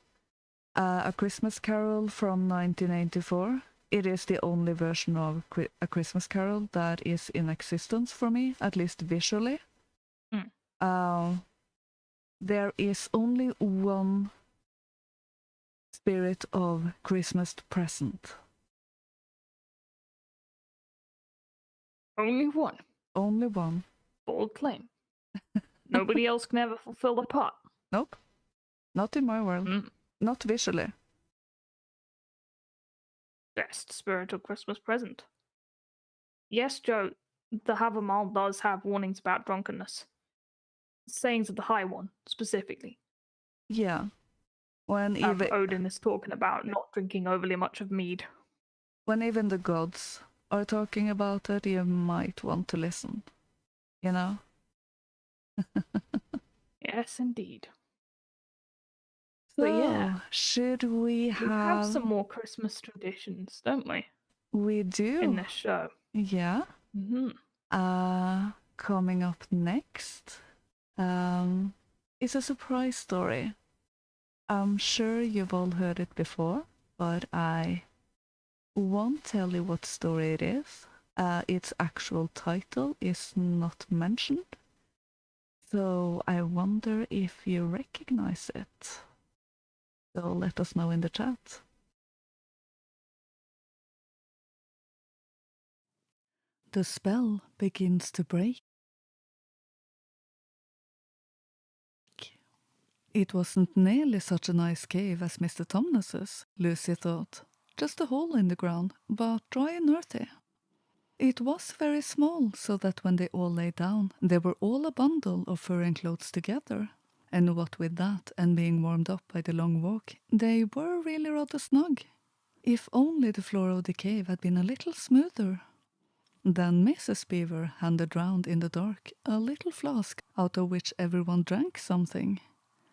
Speaker 1: A Christmas Carol from 1984. It is the only version of A Christmas Carol that is in existence for me, at least visually. There is only one spirit of Christmas present.
Speaker 2: Only one.
Speaker 1: Only one.
Speaker 2: Bold claim. Nobody else can ever fulfill the part.
Speaker 1: Nope. Not in my world. Not visually.
Speaker 2: Best spirit of Christmas present. Yes, Joe, the Havamal does have warnings about drunkenness. Sayings of the High One, specifically.
Speaker 1: Yeah. When even
Speaker 2: Odin is talking about not drinking overly much of mead.
Speaker 1: When even the gods are talking about it, you might want to listen. You know?
Speaker 2: Yes, indeed.
Speaker 1: So,
Speaker 2: but yeah,
Speaker 1: should we have
Speaker 2: some more Christmas traditions, don't we?
Speaker 1: We do.
Speaker 2: In this show.
Speaker 1: Yeah. Coming up next is a surprise story. I'm sure you've all heard it before, but I won't tell you what story it is. Its actual title is not mentioned, so I wonder if you recognize it. So let us know in the chat. The spell begins to break. It wasn't nearly such a nice cave as Mr. Tumnus's, Lucy thought. Just a hole in the ground, but dry and earthy. It was very small, so that when they all lay down, they were all a bundle of fur and clothes together. And what with that, and being warmed up by the long walk, they were really rather snug. If only the floor of the cave had been a little smoother. Then Mrs. Beaver handed round in the dark a little flask out of which everyone drank something.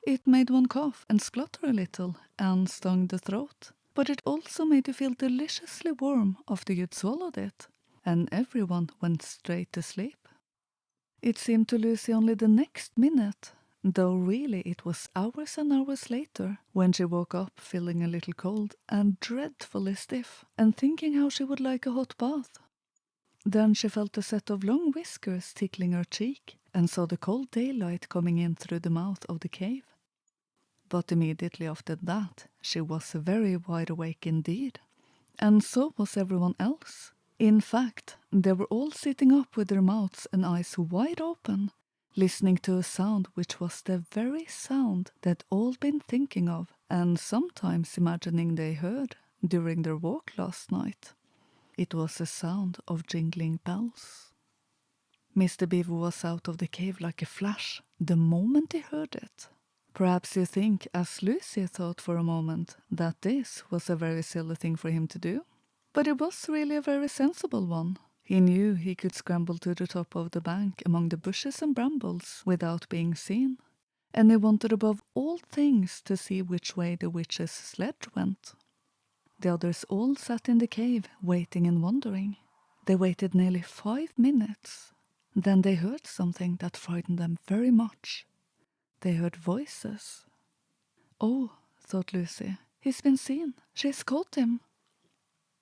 Speaker 1: It made one cough and splutter a little and stung the throat, but it also made you feel deliciously warm after you'd swallowed it, and everyone went straight to sleep. It seemed to Lucy only the next minute, though really it was hours and hours later, when she woke up feeling a little cold and dreadfully stiff, and thinking how she would like a hot bath. Then she felt a set of long whiskers tickling her cheek, and saw the cold daylight coming in through the mouth of the cave. But immediately after that, she was very wide awake indeed, and so was everyone else. In fact, they were all sitting up with their mouths and eyes wide open, listening to a sound which was the very sound they'd all been thinking of, and sometimes imagining they heard during their walk last night. It was the sound of jingling bells. Mr. Beaver was out of the cave like a flash the moment he heard it. Perhaps you think, as Lucy thought for a moment, that this was a very silly thing for him to do. But it was really a very sensible one. He knew he could scramble to the top of the bank among the bushes and brambles without being seen, and he wanted above all things to see which way the witch's sledge went. The others all sat in the cave, waiting and wondering. They waited nearly 5 minutes. Then they heard something that frightened them very much. They heard voices. Oh, thought Lucy, he's been seen. She's caught him.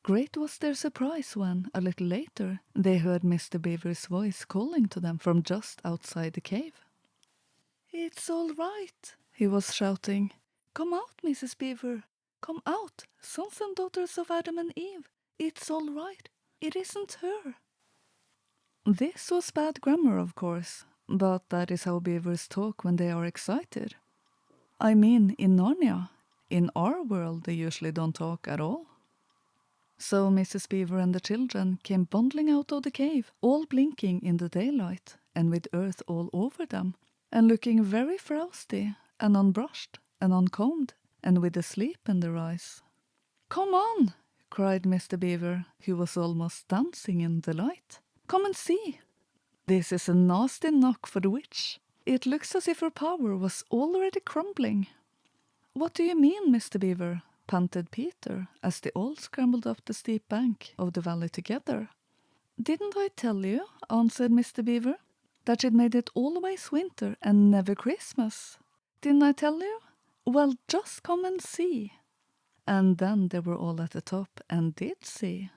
Speaker 1: Great was their surprise when, a little later, they heard Mr. Beaver's voice calling to them from just outside the cave. It's all right, he was shouting. Come out, Mrs. Beaver. Come out, sons and daughters of Adam and Eve. It's all right. It isn't her. This was bad grammar, of course, but that is how beavers talk when they are excited. I mean, in Narnia. In our world, they usually don't talk at all. So Mrs. Beaver and the children came bundling out of the cave, all blinking in the daylight, and with earth all over them, and looking very frowsty, and unbrushed, and uncombed, and with a sleep in their eyes. Come on, cried Mr. Beaver, who was almost dancing in delight. Come and see. This is a nasty knock for the witch. It looks as if her power was already crumbling. What do you mean, Mr. Beaver? Panted Peter, as they all scrambled up the steep bank of the valley together. Didn't I tell you, answered Mr. Beaver, that she'd made it always winter and never Christmas? Didn't I tell you? Well, just come and see. And then they were all at the top and did see.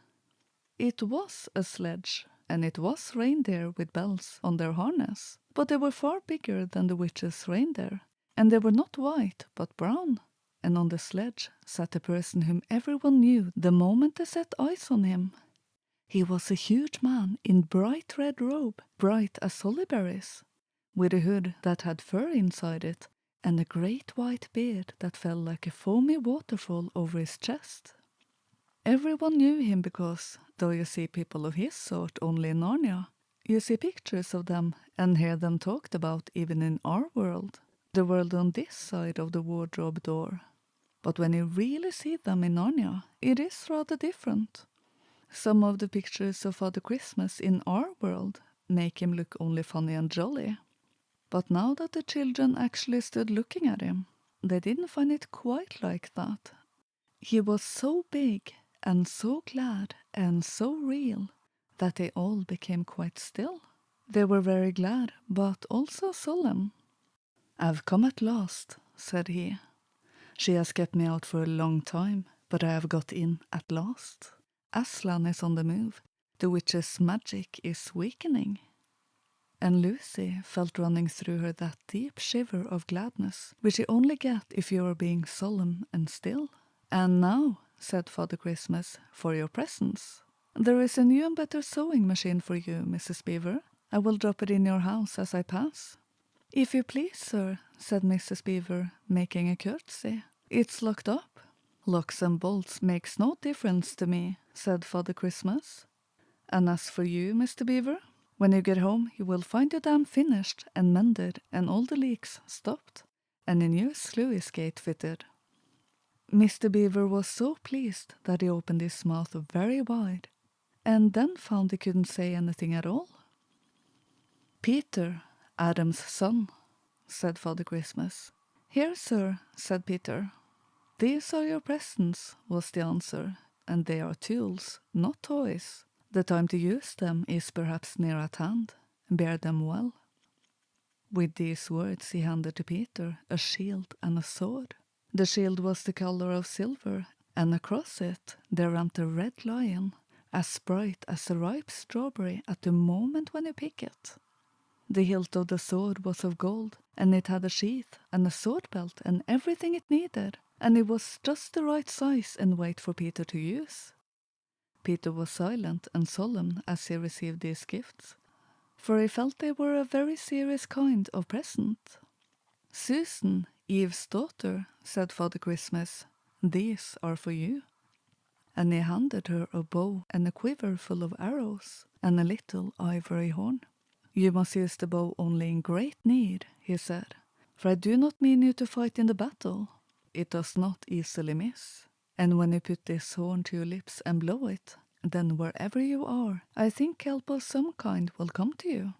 Speaker 1: It was a sledge, and it was reindeer with bells on their harness, but they were far bigger than the witch's reindeer, and they were not white but brown. And on the sledge sat a person whom everyone knew the moment they set eyes on him. He was a huge man in bright red robe, bright as hollyberries, with a hood that had fur inside it, and a great white beard that fell like a foamy waterfall over his chest. Everyone knew him because, though you see people of his sort only in Narnia, you see pictures of them and hear them talked about even in our world, the world on this side of the wardrobe door. But when you really see them in Narnia, it is rather different. Some of the pictures of Father Christmas in our world make him look only funny and jolly. But now that the children actually stood looking at him, they didn't find it quite like that. He was so big and so glad and so real that they all became quite still. They were very glad, but also solemn. "I've come at last," said he. "She has kept me out for a long time, but I have got in at last. Aslan is on the move. The witch's magic is weakening." And Lucy felt running through her that deep shiver of gladness, which you only get if you are being solemn and still. "And now," said Father Christmas, "for your presents. There is a new and better sewing machine for you, Mrs. Beaver. I will drop it in your house as I pass." "If you please, sir," said Mrs. Beaver, making a curtsy. "It's locked up." "Locks and bolts makes no difference to me," said Father Christmas. "And as for you, Mr. Beaver, when you get home you will find your dam finished and mended and all the leaks stopped, and a new sluice gate fitted." Mr. Beaver was so pleased that he opened his mouth very wide, and then found he couldn't say anything at all. "Peter, Adam's son," said Father Christmas. "Here, sir," said Peter. "These are your presents," was the answer, "and they are tools, not toys. The time to use them is perhaps near at hand. Bear them well." With these words he handed to Peter a shield and a sword. The shield was the color of silver, and across it there ramped a red lion, as bright as a ripe strawberry at the moment when you pick it. The hilt of the sword was of gold, and it had a sheath and a sword belt and everything it needed, and it was just the right size and weight for Peter to use. Peter was silent and solemn as he received these gifts, for he felt they were a very serious kind of present. "Susan, Eve's daughter," said Father Christmas, "these are for you." And he handed her a bow and a quiver full of arrows, and a little ivory horn. "You must use the bow only in great need," he said, "for I do not mean you to fight in the battle. It does not easily miss. And when you put this horn to your lips and blow it, then wherever you are, I think help of some kind will come to you."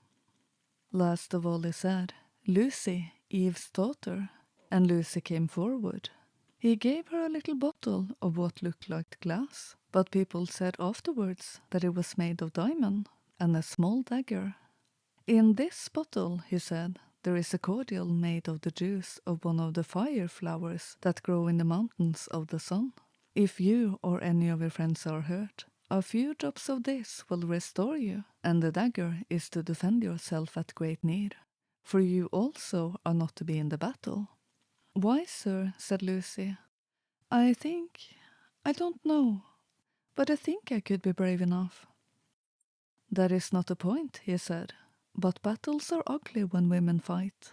Speaker 1: Last of all he said, "Lucy, Eve's daughter," and Lucy came forward. He gave her a little bottle of what looked like glass, but people said afterwards that it was made of diamond, and a small dagger. "In this bottle," he said, "there is a cordial made of the juice of one of the fire flowers that grow in the mountains of the sun. If you or any of your friends are hurt, a few drops of this will restore you, and the dagger is to defend yourself at great need, for you also are not to be in the battle." "Why, sir?" said Lucy. I don't know, but I think I could be brave enough." "That is not the point," he said, "but battles are ugly when women fight.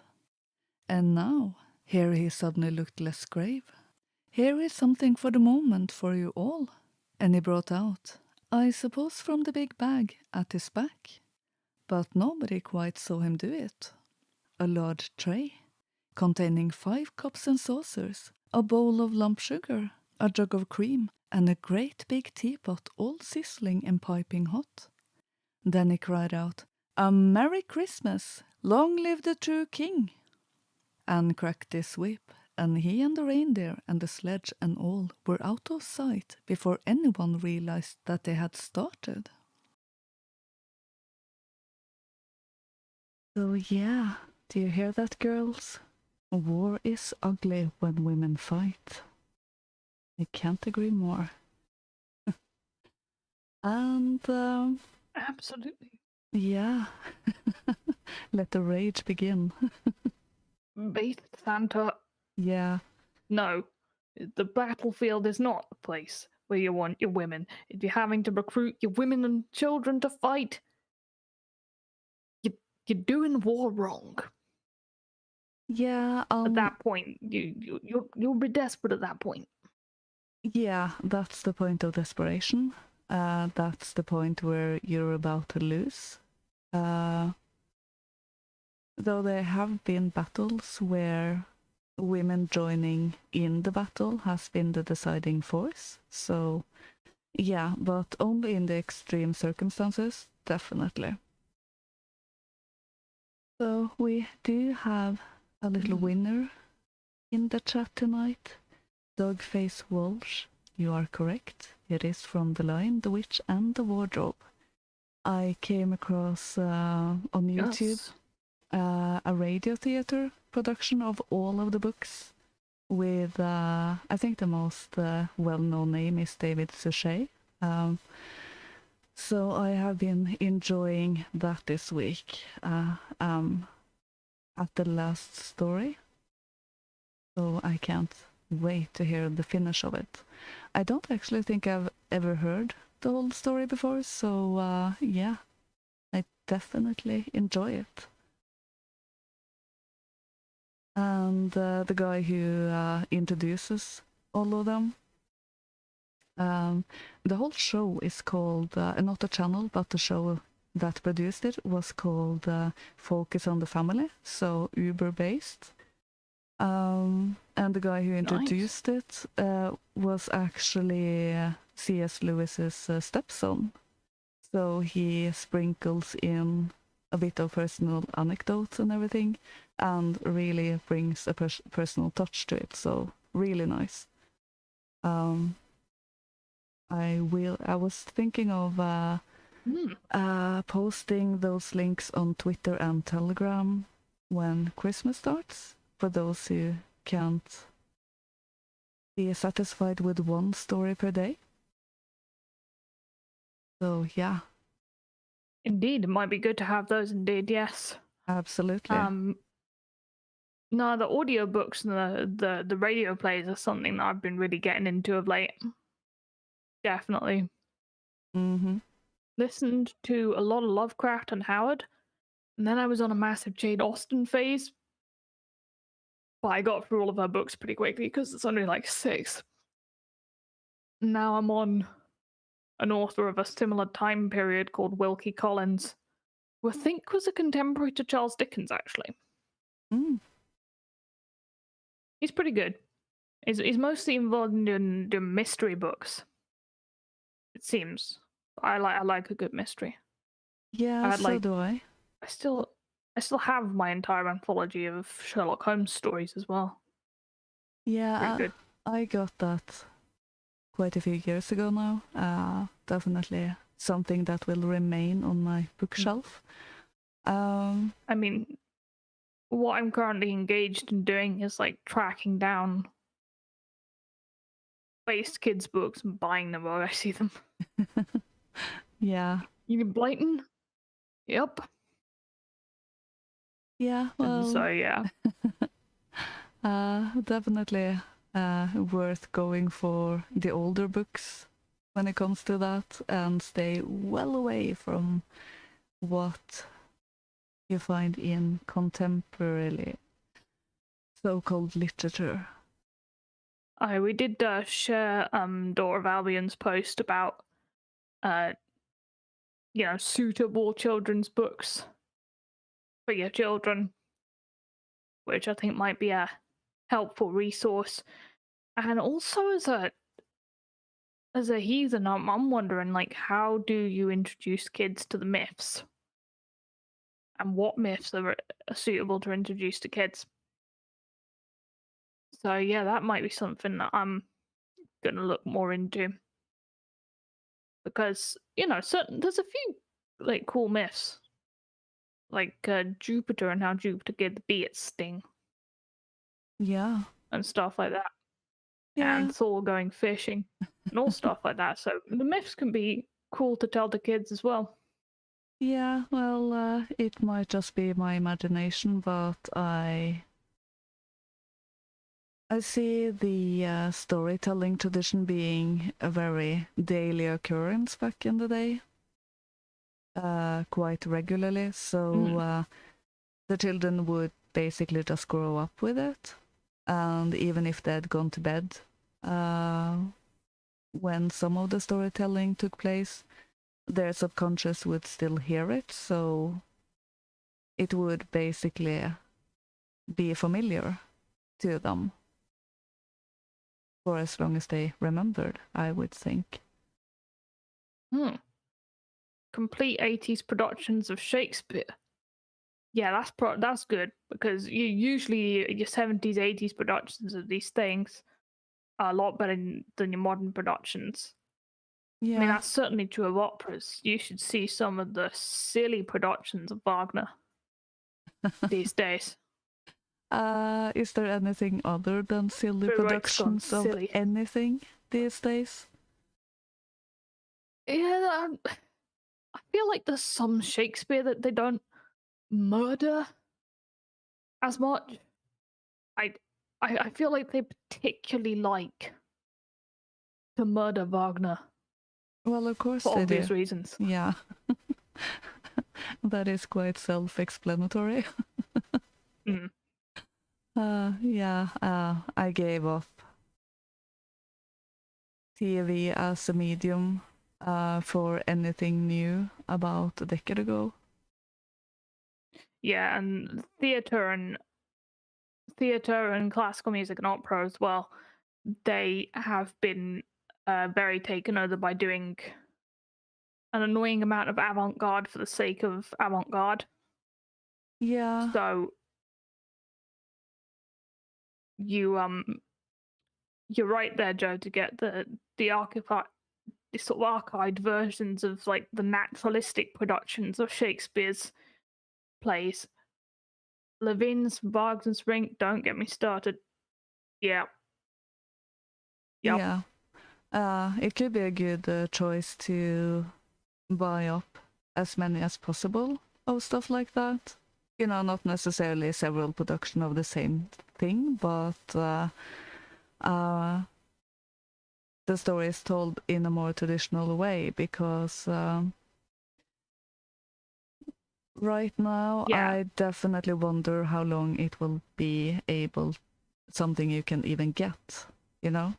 Speaker 1: And now," here he suddenly looked less grave, "here is something for the moment for you all." And he brought out, I suppose from the big bag at his back, but nobody quite saw him do it, a large tray containing 5 cups and saucers, a bowl of lump sugar, a jug of cream, and a great big teapot all sizzling and piping hot. Then he cried out, "A Merry Christmas! Long live the true king!" and cracked his whip, and he and the reindeer and the sledge and all were out of sight before anyone realized that they had started. So yeah, do you hear that, girls? War is ugly when women fight. I can't agree more. And
Speaker 2: Absolutely.
Speaker 1: yeah, let the rage begin.
Speaker 2: Base Santa,
Speaker 1: Yeah,
Speaker 2: no. The battlefield is not the place where you want your women. If you're having to recruit your women and children to fight, you're doing war wrong.
Speaker 1: yeah.
Speaker 2: At that point, you'll be desperate at that point.
Speaker 1: Yeah, that's the point of desperation. That's the point where you're about to lose. Though there have been battles where women joining in the battle has been the deciding force. So, yeah, but only in the extreme circumstances, definitely. So we do have a little winner in the chat tonight. Dogface Walsh, you are correct. It is from The Lion, the Witch and the Wardrobe. I came across on YouTube
Speaker 2: Yes.
Speaker 1: a radio theater production of all of the books with, I think the most well-known name is David Suchet. So I have been enjoying that this week at the last story. So I can't wait to hear the finish of it. I don't actually think I've ever heard the whole story before, so yeah, I definitely enjoy it. And the guy who introduces all of them, the whole show is called, not a channel, but the show that produced it was called Focus on the Family, so Uber-based. And the guy who introduced it was actually C.S. Lewis's stepson. So he sprinkles in a bit of personal anecdotes and everything, and really brings a personal touch to it. So really nice. I was thinking of posting those links on Twitter and Telegram when Christmas starts, for those who can't be satisfied with one story per day. So yeah.
Speaker 2: Indeed, it might be good to have those. Indeed, yes.
Speaker 1: Absolutely.
Speaker 2: No, the audiobooks and the radio plays are something that I've been really getting into of late. Definitely.
Speaker 1: Mm-hmm.
Speaker 2: Listened to a lot of Lovecraft and Howard, and then I was on a massive Jane Austen phase. But I got through all of her books pretty quickly because it's only like 6. Now I'm on an author of a similar time period called Wilkie Collins, who I think was a contemporary to Charles Dickens, actually.
Speaker 1: Mm.
Speaker 2: He's pretty good. He's mostly involved in doing mystery books, it seems. I like a good mystery.
Speaker 1: Yeah, so do I.
Speaker 2: I still have my entire anthology of Sherlock Holmes stories as well.
Speaker 1: Yeah,
Speaker 2: Pretty good.
Speaker 1: I got that quite a few years ago now. Definitely something that will remain on my bookshelf.
Speaker 2: I mean, what I'm currently engaged in doing is like tracking down waste kids' books and buying them where I see them.
Speaker 1: Yeah.
Speaker 2: You mean Blyton? Yep.
Speaker 1: Yeah, well.
Speaker 2: So yeah.
Speaker 1: Definitely worth going for the older books when it comes to that, and stay well away from what you find in contemporary so-called literature.
Speaker 2: We did share Door of Albion's post about suitable children's books for your children, which I think might be a helpful resource. And also as a heathen, I'm wondering, like, how do you introduce kids to the myths? And what myths are suitable to introduce to kids? So yeah, that might be something that I'm gonna look more into. Because, there's a few like cool myths. Like Jupiter and how Jupiter gave the bee its sting.
Speaker 1: Yeah.
Speaker 2: And stuff like that.
Speaker 1: Yeah.
Speaker 2: And Thor going fishing. And all stuff like that. So the myths can be cool to tell to kids as well.
Speaker 1: Yeah, well, it might just be my imagination, but I see the storytelling tradition being a very daily occurrence back in the day, quite regularly. So the children would basically just grow up with it, and even if they had gone to bed when some of the storytelling took place, their subconscious would still hear it, so it would basically be familiar to them for as long as they remembered, I would think.
Speaker 2: Complete 80s productions of Shakespeare. Yeah, that's good, because usually your 70s, 80s productions of these things are a lot better than your modern productions. I mean,
Speaker 1: Yeah.
Speaker 2: that's certainly true of operas. You should see some of the silly productions of Wagner these days.
Speaker 1: Is there anything other than silly
Speaker 2: Baroque's gone
Speaker 1: productions of
Speaker 2: silly.
Speaker 1: anything these days?
Speaker 2: Yeah, I feel like there's some Shakespeare that they don't murder as much. I feel like they particularly like to murder Wagner
Speaker 1: Well, of course
Speaker 2: for
Speaker 1: they
Speaker 2: obvious
Speaker 1: do.
Speaker 2: reasons.
Speaker 1: Yeah. That is quite self-explanatory.
Speaker 2: Mm.
Speaker 1: Yeah, I gave up TV as a medium for anything new about a decade ago.
Speaker 2: Yeah, and theater and classical music and opera as well. They have been very taken over by doing an annoying amount of avant-garde for the sake of avant-garde.
Speaker 1: Yeah,
Speaker 2: So you you're right there, Joe, to get the archetype, the sort of archived versions of like the naturalistic productions of Shakespeare's plays. Levin's, Wagner's Ring, don't get me started. Yeah. Yep.
Speaker 1: yeah. It could be a good choice to buy up as many as possible of stuff like that. You know, not necessarily several production of the same thing, but the story is told in a more traditional way, because right now
Speaker 2: Yeah.
Speaker 1: I definitely wonder how long it will be something you can even get, you know.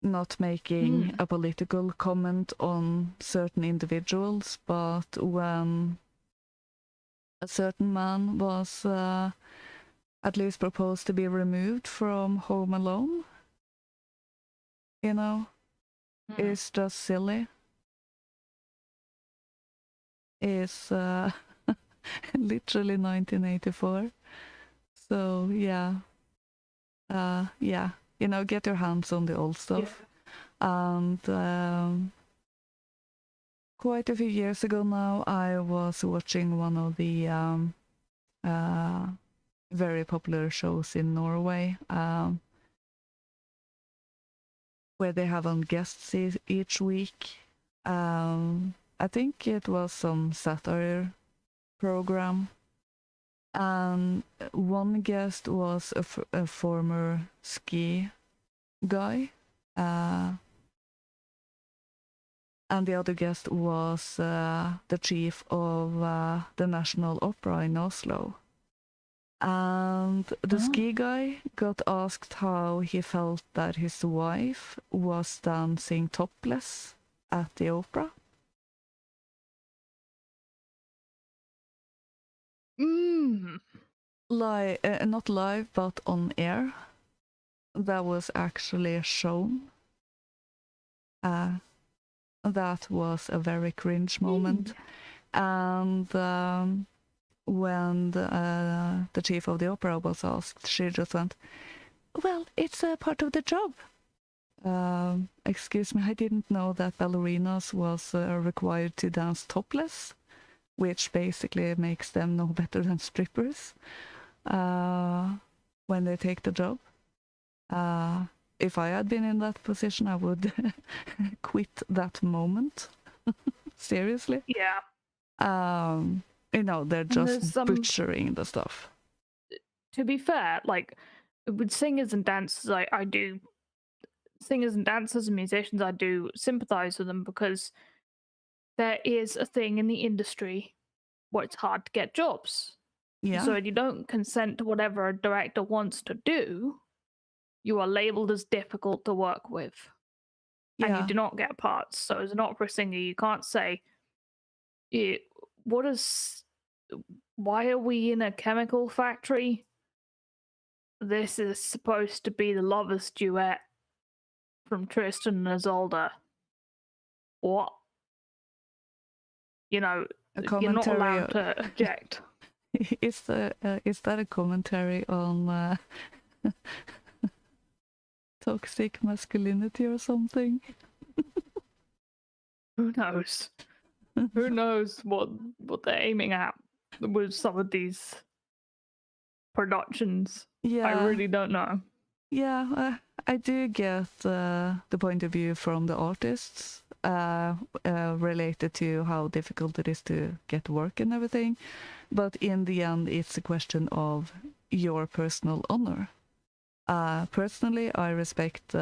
Speaker 1: Not making a political comment on certain individuals, but when a certain man was at least proposed to be removed from Home Alone, you know, it's just silly. It's literally 1984. So yeah, yeah, you know, get your hands on the old stuff. Yeah. And quite a few years ago now, I was watching one of the very popular shows in Norway, where they have on guests each week. I think it was some satire program, and one guest was a former ski guy, and the other guest was the chief of the National Opera in Oslo. And the ski guy got asked how he felt that his wife was dancing topless at the opera. Not live, but on air. That was actually shown. That was a very cringe moment. And when the chief of the opera was asked, she just went, "Well, it's a part of the job." Excuse me, I didn't know that ballerinas was required to dance topless, which basically makes them no better than strippers when they take the job. If I had been in that position, I would quit that moment. Seriously.
Speaker 2: Yeah.
Speaker 1: You know, they're just butchering the stuff.
Speaker 2: To be fair, like with singers and dancers, I do singers and dancers and musicians, I do sympathize with them, because there is a thing in the industry where it's hard to get jobs.
Speaker 1: Yeah.
Speaker 2: So if you don't consent to whatever a director wants to do, you are labeled as difficult to work with. And you do not get parts. So as an opera singer, you can't say, why are we in a chemical factory? This is supposed to be the lovers' duet from Tristan and Isolde. What? You know, you're not allowed to object.
Speaker 1: Is that a commentary on toxic masculinity or something?
Speaker 2: Who knows? Who knows what they're aiming at with some of these productions?
Speaker 1: Yeah.
Speaker 2: I really don't know.
Speaker 1: Yeah, I do get the point of view from the artists related to how difficult it is to get work and everything. But in the end, it's a question of your personal honor. Personally, I respect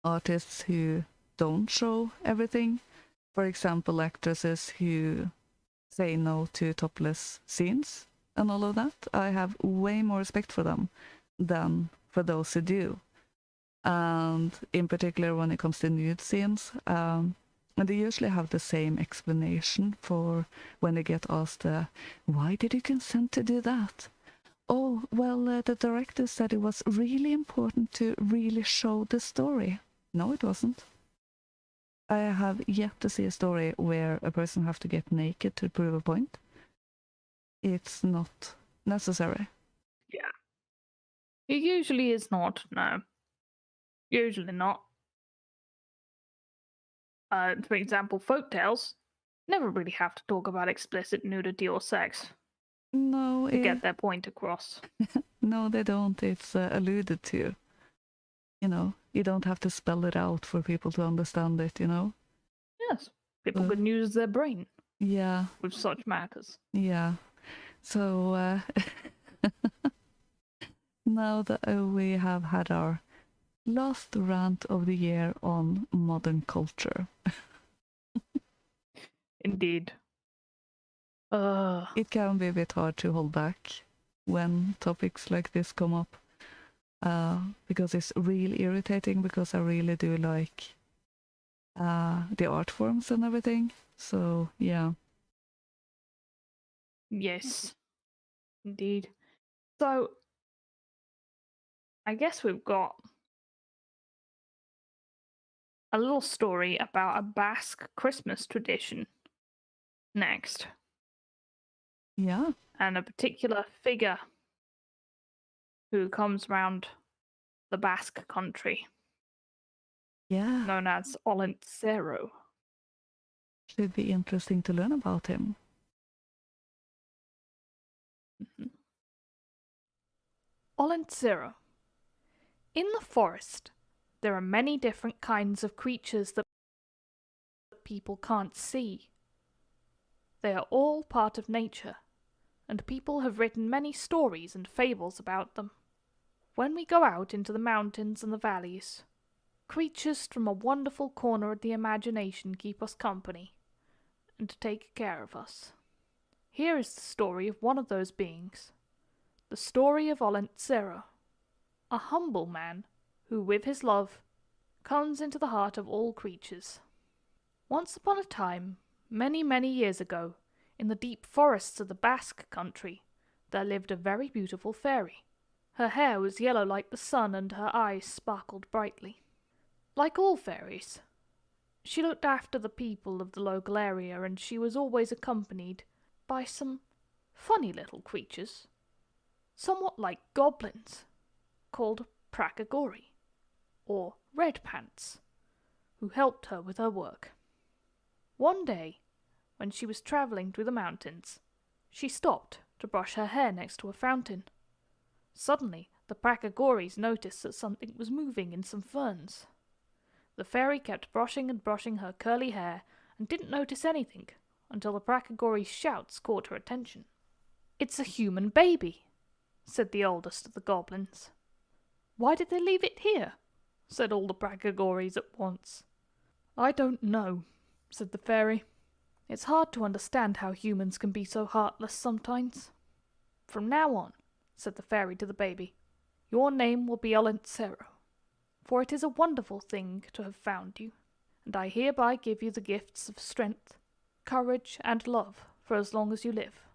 Speaker 1: artists who don't show everything. For example, actresses who say no to topless scenes and all of that. I have way more respect for them than for those who do. And in particular, when it comes to nude scenes, and they usually have the same explanation for when they get asked, why did you consent to do that? Oh, well, the director said it was really important to really show the story. No, it wasn't. I have yet to see a story where a person have to get naked to prove a point. It's not necessary.
Speaker 2: Yeah. It usually is not, no. Usually not. For example, folktales never really have to talk about explicit nudity or sex
Speaker 1: No,
Speaker 2: to get their point across.
Speaker 1: No, they don't. It's alluded to. You know, you don't have to spell it out for people to understand it, you know?
Speaker 2: Yes, people can use their brain
Speaker 1: Yeah,
Speaker 2: with such matters.
Speaker 1: yeah. So now that we have had our last rant of the year on modern culture,
Speaker 2: Indeed.
Speaker 1: it can be a bit hard to hold back when topics like this come up. Because it's really irritating, because I really do like the art forms and everything. So, yeah.
Speaker 2: Yes, indeed. So, I guess we've got a little story about a Basque Christmas tradition next,
Speaker 1: Yeah.
Speaker 2: and a particular figure who comes round the Basque country,
Speaker 1: Yeah.
Speaker 2: known as Olentzero.
Speaker 1: Should be interesting to learn about him.
Speaker 3: Olentzero. In the forest, there are many different kinds of creatures that people can't see. They are all part of nature, and people have written many stories and fables about them. When we go out into the mountains and the valleys, creatures from a wonderful corner of the imagination keep us company and take care of us. Here is the story of one of those beings, the story of Olentzero, a humble man who, with his love, comes into the heart of all creatures. Once upon a time, many, many years ago, in the deep forests of the Basque country, there lived a very beautiful fairy. Her hair was yellow like the sun, and her eyes sparkled brightly. Like all fairies, she looked after the people of the local area, and she was always accompanied by some funny little creatures, somewhat like goblins, called Prakagori, or Red Pants, who helped her with her work. One day, when she was travelling through the mountains, she stopped to brush her hair next to a fountain. Suddenly, the Prakagoris noticed that something was moving in some ferns. The fairy kept brushing and brushing her curly hair and didn't notice anything until the Prakagori's shouts caught her attention. "It's a human baby," said the oldest of the goblins. "Why did they leave it here?" said all the Prakagoris at once. "I don't know," said the fairy. "It's hard to understand how humans can be so heartless sometimes." "From now on," said the fairy to the baby, "your name will be Olentzero, for it is a wonderful thing to have found you, and I hereby give you the gifts of strength, courage, and love for as long as you live."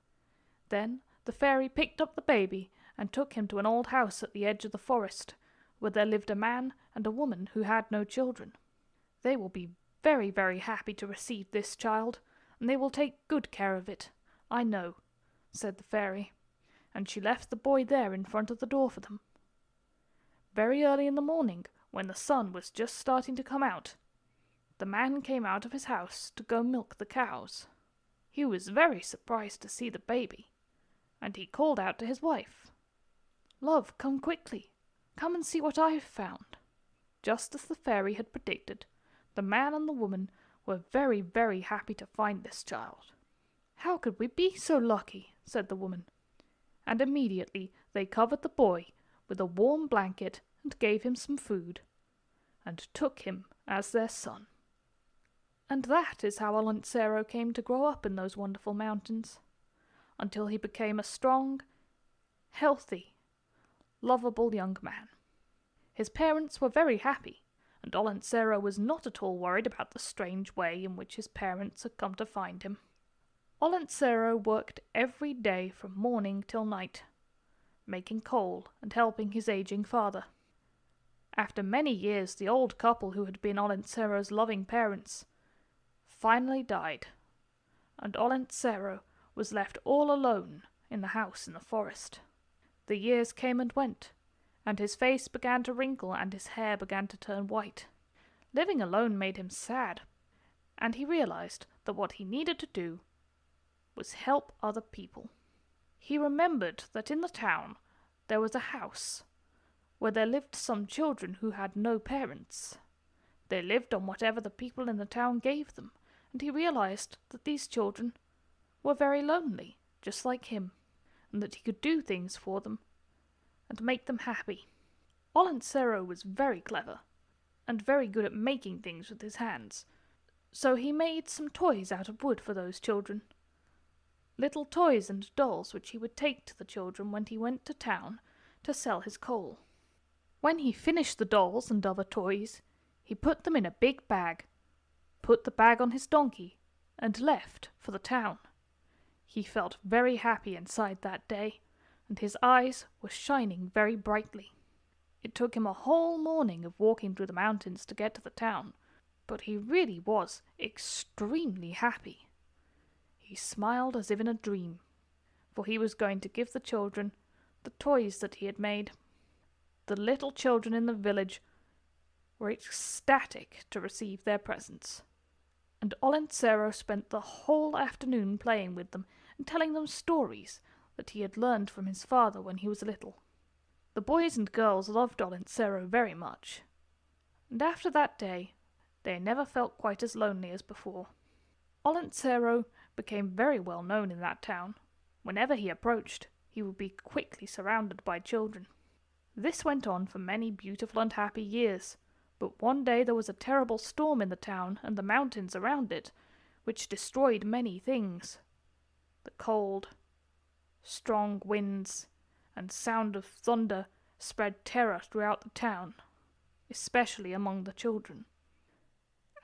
Speaker 3: Then the fairy picked up the baby and took him to an old house at the edge of the forest, where there lived a man and a woman who had no children. "They will be very, very happy to receive this child, and they will take good care of it, I know," said the fairy, and she left the boy there in front of the door for them. Very early in the morning, when the sun was just starting to come out, the man came out of his house to go milk the cows. He was very surprised to see the baby, and he called out to his wife, "Love, come quickly. Come and see what I have found." Just as the fairy had predicted, the man and the woman were very, very happy to find this child. "How could we be so lucky?" said the woman. And immediately they covered the boy with a warm blanket and gave him some food, and took him as their son. And that is how Olentzero came to grow up in those wonderful mountains, until he became a strong, healthy, lovable young man. His parents were very happy, and Olentzero was not at all worried about the strange way in which his parents had come to find him. Olentzero worked every day from morning till night, making coal and helping his aging father. After many years, the old couple who had been Olentzero's loving parents finally died, and Olentzero was left all alone in the house in the forest. The years came and went, and his face began to wrinkle and his hair began to turn white. Living alone made him sad, and he realized that what he needed to do was help other people. He remembered that in the town there was a house where there lived some children who had no parents. They lived on whatever the people in the town gave them, and he realized that these children were very lonely, just like him, and that he could do things for them and make them happy. Olentzero was very clever and very good at making things with his hands, so he made some toys out of wood for those children. Little toys and dolls which he would take to the children when he went to town to sell his coal. When he finished the dolls and other toys, he put them in a big bag, put the bag on his donkey, and left for the town. He felt very happy inside that day, and his eyes were shining very brightly. It took him a whole morning of walking through the mountains to get to the town, but he really was extremely happy. He smiled as if in a dream, for he was going to give the children the toys that he had made. The little children in the village were ecstatic to receive their presents, and Olentzero spent the whole afternoon playing with them and telling them stories that he had learned from his father when he was little. The boys and girls loved Olentzero very much, and after that day they never felt quite as lonely as before. Olentzero became very well known in that town. Whenever he approached, he would be quickly surrounded by children. This went on for many beautiful and happy years, but one day there was a terrible storm in the town and the mountains around it, which destroyed many things. The cold, strong winds and sound of thunder spread terror throughout the town, especially among the children.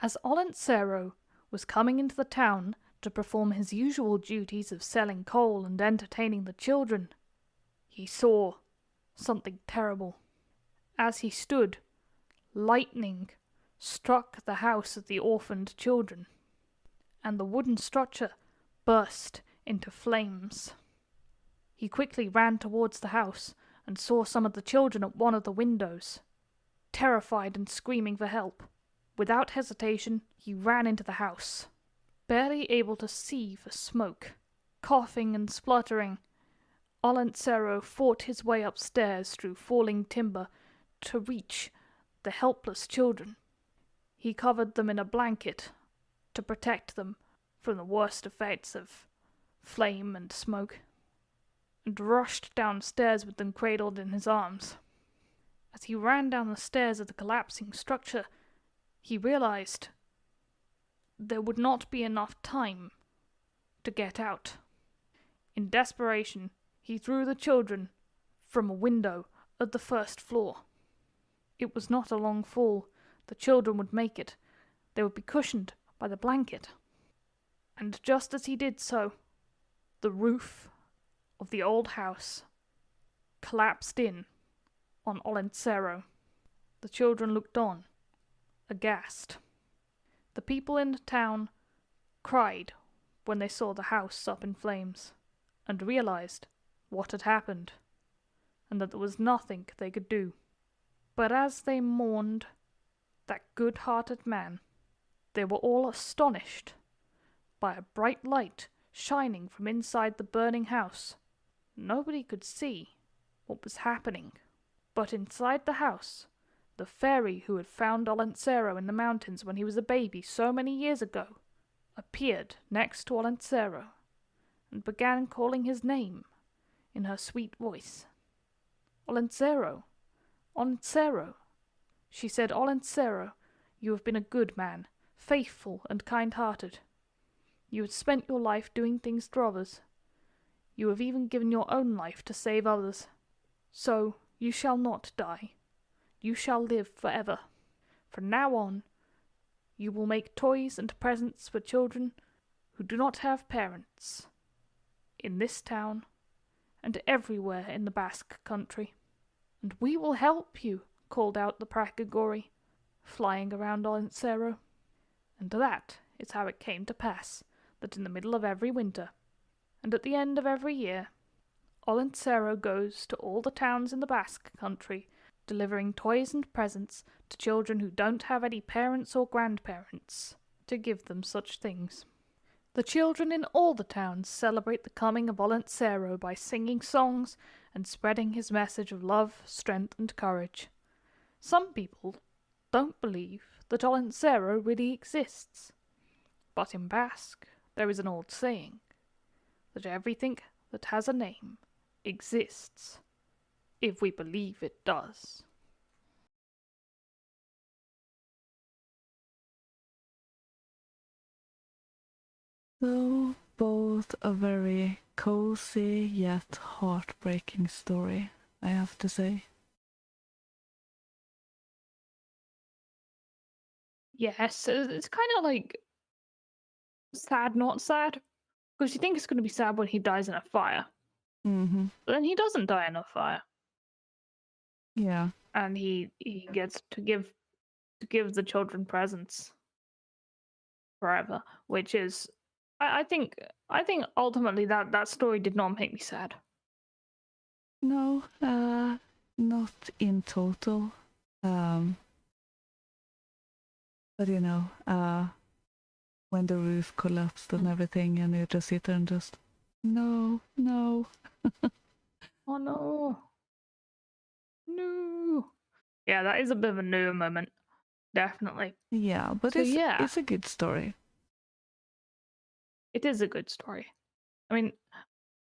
Speaker 3: As Olentzero was coming into the town to perform his usual duties of selling coal and entertaining the children, he saw something terrible. As he stood, lightning struck the house of the orphaned children, and the wooden structure burst into flames. He quickly ran towards the house and saw some of the children at one of the windows, terrified and screaming for help. Without hesitation, he ran into the house, barely able to see for smoke. Coughing and spluttering, Olentzero fought his way upstairs through falling timber to reach the helpless children. He covered them in a blanket to protect them from the worst effects of flame and smoke, and rushed downstairs with them cradled in his arms. As he ran down the stairs of the collapsing structure, he realized there would not be enough time to get out. In desperation, he threw the children from a window at the first floor. It was not a long fall. The children would make it. They would be cushioned by the blanket. And just as he did so, the roof of the old house collapsed in on Olentzero. The children looked on, aghast. The people in the town cried when they saw the house up in flames, and realized what had happened, and that there was nothing they could do. But as they mourned that good-hearted man, They were all astonished by a bright light shining from inside the burning house. Nobody could see what was happening, but inside the house, the fairy who had found Olentzero in the mountains when he was a baby so many years ago appeared next to Olentzero and began calling his name in her sweet voice. Olentzero, Olentzero. She said, Olentzero, you have been a good man, faithful and kind-hearted. You have spent your life doing things for others. You have even given your own life to save others. So you shall not die. You shall live forever. From now on, you will make toys and presents for children who do not have parents, in this town and everywhere in the Basque country. And we will help you, called out the Prakagori, flying around Olentzero. And that is how it came to pass that in the middle of every winter, and at the end of every year, Olentzero goes to all the towns in the Basque country, delivering toys and presents to children who don't have any parents or grandparents to give them such things. The children in all the towns celebrate the coming of Olentzero by singing songs and spreading his message of love, strength, and courage. Some people don't believe that Olentzero really exists, but in Basque there is an old saying that everything that has a name exists, if we believe it does.
Speaker 1: So, both a very cozy yet heartbreaking story, I have to say.
Speaker 2: Yes, it's kind of like sad, not sad. Because you think it's going to be sad when he dies in a fire.
Speaker 1: Mm-hmm.
Speaker 2: But then he doesn't die in a fire.
Speaker 1: Yeah.
Speaker 2: And he gets to give the children presents forever, which is I think ultimately that story did not make me sad.
Speaker 1: No, not in total. But you know, when the roof collapsed and everything, and you just sit there and just, no.
Speaker 2: Oh no. No. Yeah, that is a bit of a new moment. Definitely.
Speaker 1: Yeah, but
Speaker 2: So, yeah.
Speaker 1: it's a good story.
Speaker 2: It is a good story. I mean,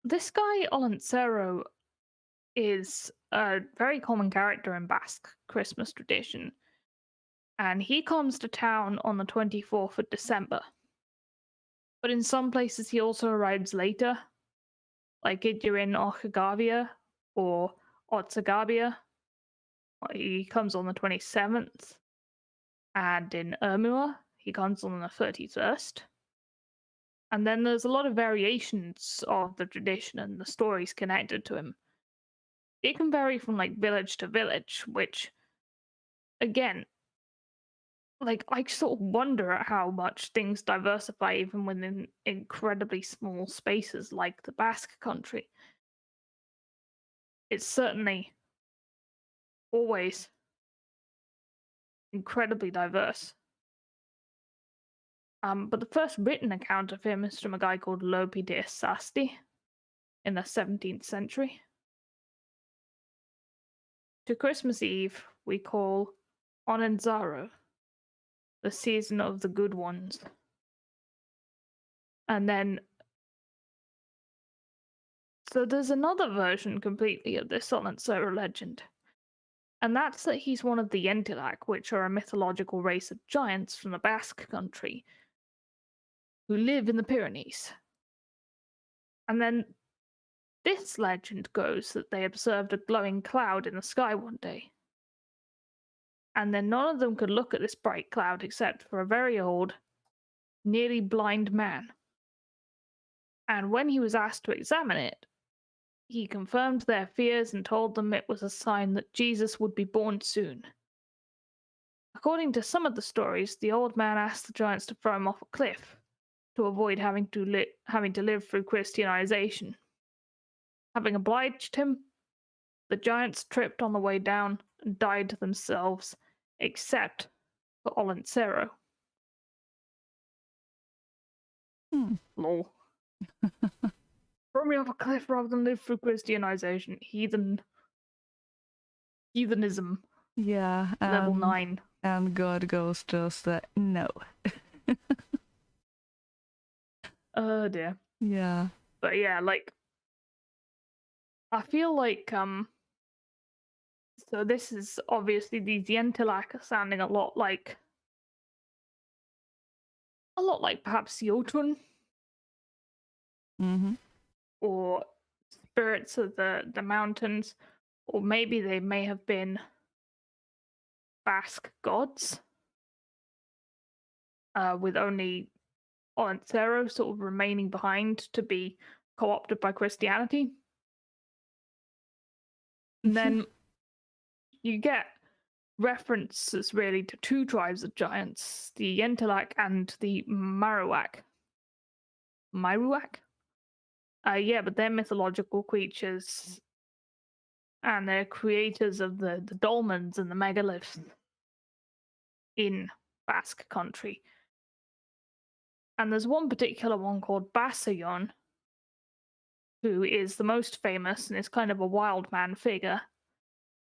Speaker 2: this guy Olentzero is a very common character in Basque Christmas tradition. And he comes to town on the 24th of December. But in some places he also arrives later. Like if you're in Ochagavia or Otsagabia, he comes on the 27th. And in Ermua, he comes on the 31st. And then there's a lot of variations of the tradition and the stories connected to him. It can vary from like village to village, which, again, like I sort of wonder at how much things diversify even within incredibly small spaces like the Basque country. It's certainly always incredibly diverse. But the first written account of him is from a guy called Lopi de Sasti in the 17th century. To Christmas Eve, we call Onenzaro, the season of the good ones. And then, so there's another version completely of this Olentzero legend. And that's that he's one of the Yentilak, which are a mythological race of giants from the Basque country, who live in the Pyrenees. And then this legend goes that they observed a glowing cloud in the sky one day. And then none of them could look at this bright cloud except for a very old, nearly blind man. And when he was asked to examine it, he confirmed their fears and told them it was a sign that Jesus would be born soon. According to some of the stories, the old man asked the giants to throw him off a cliff to avoid having to live through Christianization. Having obliged him, the giants tripped on the way down and died themselves, except for Olentzero. Lol. Throw me off a cliff rather than live through Christianization. Heathenism.
Speaker 1: Yeah,
Speaker 2: Level 9.
Speaker 1: and God goes just no.
Speaker 2: Oh dear.
Speaker 1: Yeah.
Speaker 2: But yeah, like I feel like so this is obviously these Yentl are sounding a lot like perhaps Jotun
Speaker 1: Mm-hmm.
Speaker 2: or spirits of the mountains, or maybe they may have been Basque gods, with only Olencero sort of remaining behind to be co-opted by Christianity. And then you get references really to two tribes of giants, the Yentalak and the Marowak. Myruak? Yeah, but they're mythological creatures and they're creators of the dolmens and the megaliths in Basque country. And there's one particular one called Basayon, who is the most famous and is kind of a wild man figure,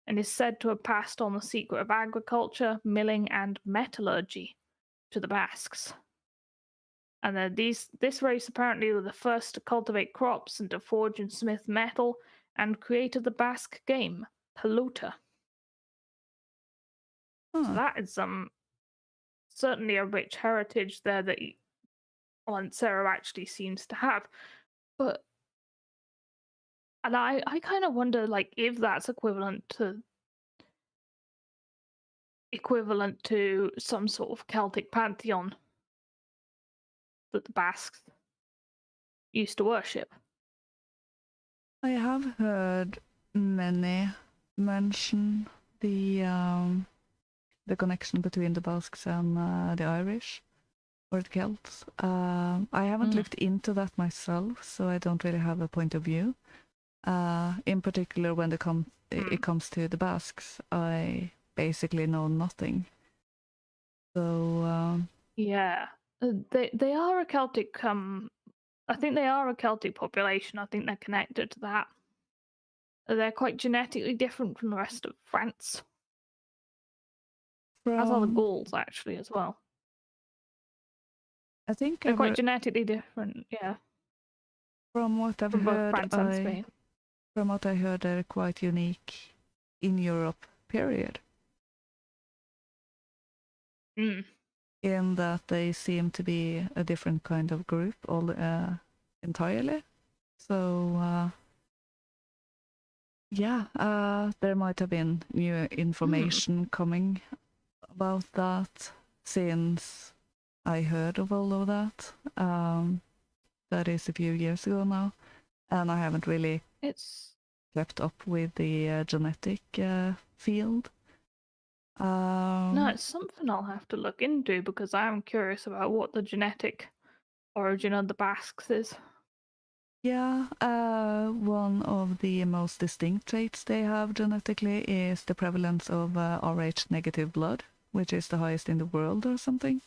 Speaker 2: and is said to have passed on the secret of agriculture, milling, and metallurgy to the Basques. And this race apparently were the first to cultivate crops and to forge and smith metal, and created the Basque game, pelota.
Speaker 1: Huh.
Speaker 2: So that is certainly a rich heritage there that Olencero actually seems to have. But and I kind of wonder like if that's equivalent to some sort of Celtic pantheon that the Basques used to worship.
Speaker 1: I have heard many mention the connection between the Basques and the Irish or the Celts. I haven't looked into that myself, so I don't really have a point of view. In particular, when it comes to the Basques, I basically know nothing. So
Speaker 2: yeah, they are a Celtic. I think they are a Celtic population. I think they're connected to that. They're quite genetically different from the rest of France. As are the Gauls, actually, as well.
Speaker 1: I think
Speaker 2: they're quite genetically different. Yeah.
Speaker 1: From what I've
Speaker 2: from both
Speaker 1: heard,
Speaker 2: France and Spain.
Speaker 1: From what I heard, they're quite unique in Europe. Period. In that they seem to be a different kind of group entirely. So there might have been new information coming about that since I heard of all of that. That is a few years ago now, and I haven't really kept up with the genetic field.
Speaker 2: No, it's something I'll have to look into because I am curious about what the genetic origin of the Basques is.
Speaker 1: Yeah, one of the most distinct traits they have genetically is the prevalence of Rh negative blood, which is the highest in the world or something,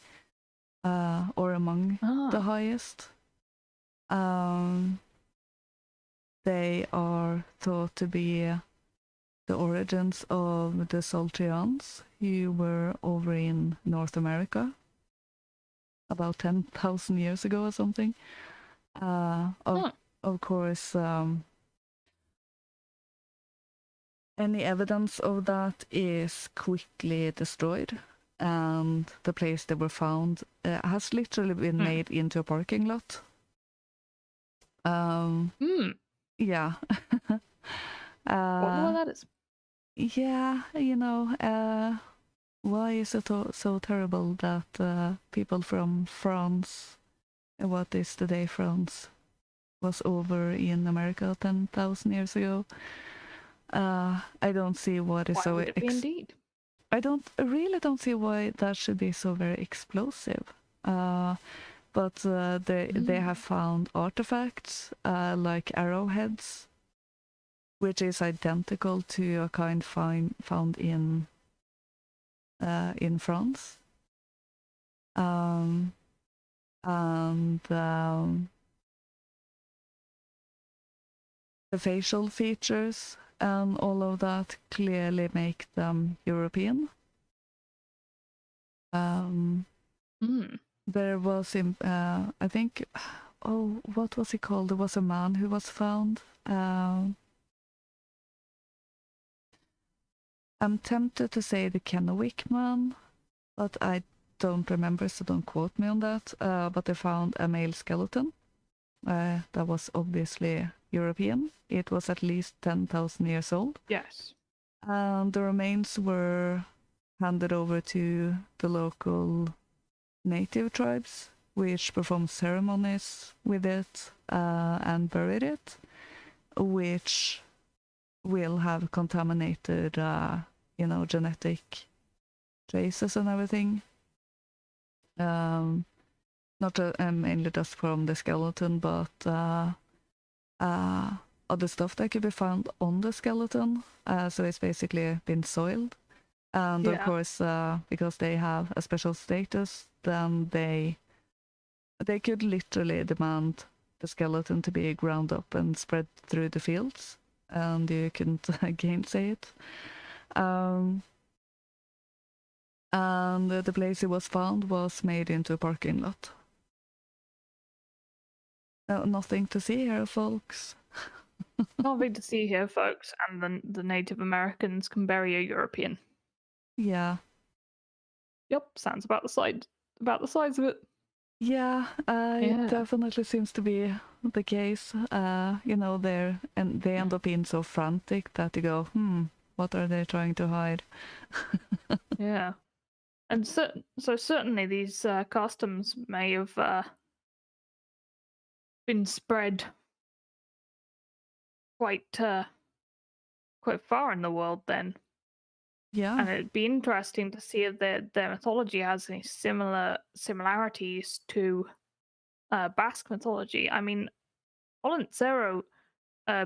Speaker 1: or among the highest. They are thought to be the origins of the Sultrians, who were over in North America about 10,000 years ago or something. Of course, any evidence of that is quickly destroyed, and the place they were found has literally been made into a parking lot. Yeah.
Speaker 2: Wonder why that is.
Speaker 1: Yeah, why is it so terrible that people from France, what is today France, was over in America 10,000 years ago? I don't see what is so.
Speaker 2: Why would it be indeed?
Speaker 1: I really don't see why that should be so very explosive. But they have found artifacts like arrowheads, which is identical to a kind found in France. And the facial features and all of that clearly make them European. There was, I think, oh, what was he called? There was a man who was found. I'm tempted to say the Kennewick man, but I don't remember, so don't quote me on that. But they found a male skeleton that was obviously European. It was at least 10,000 years old.
Speaker 2: Yes.
Speaker 1: And the remains were handed over to the local native tribes, which performed ceremonies with it and buried it, which will have contaminated, genetic traces and everything. Not mainly just from the skeleton, but other stuff that could be found on the skeleton. So it's basically been soiled. And of course, because they have a special status, then they could literally demand the skeleton to be ground up and spread through the fields, and you couldn't gainsay it. And the place it was found was made into a parking lot. Nothing to see here, folks.
Speaker 2: Nothing to see here, folks. And the Native Americans can bury a European.
Speaker 1: Yeah.
Speaker 2: Yep, sounds about the size of it.
Speaker 1: Yeah,
Speaker 2: Yeah.
Speaker 1: it definitely seems to be the case. They end up being so frantic that you go, what are they trying to hide?
Speaker 2: Yeah. And so certainly these customs may have been spread quite far in the world then.
Speaker 1: Yeah.
Speaker 2: And it'd be interesting to see if their mythology has any similarities to Basque mythology. I mean, Olentzero,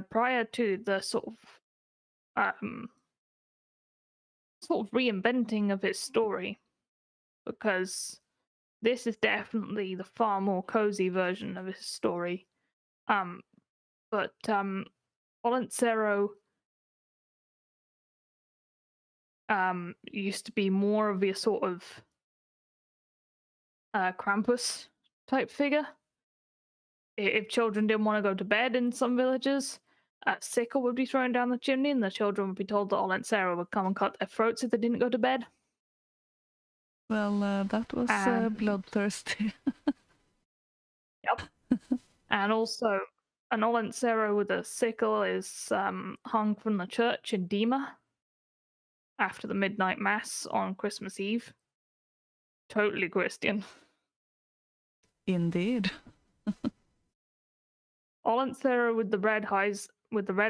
Speaker 2: prior to the sort of reinventing of its story, because this is definitely the far more cozy version of his story. But Olentzero used to be more of a sort of Krampus type figure. If children didn't want to go to bed in some villages, a sickle would be thrown down the chimney, and the children would be told that Olentzero would come and cut their throats if they didn't go to bed.
Speaker 1: Well, that was bloodthirsty.
Speaker 2: Yep. And also, an Olentzero with a sickle is hung from the church in Dima after the midnight mass on Christmas Eve. Totally Christian.
Speaker 1: Indeed.
Speaker 2: Olentzero with the red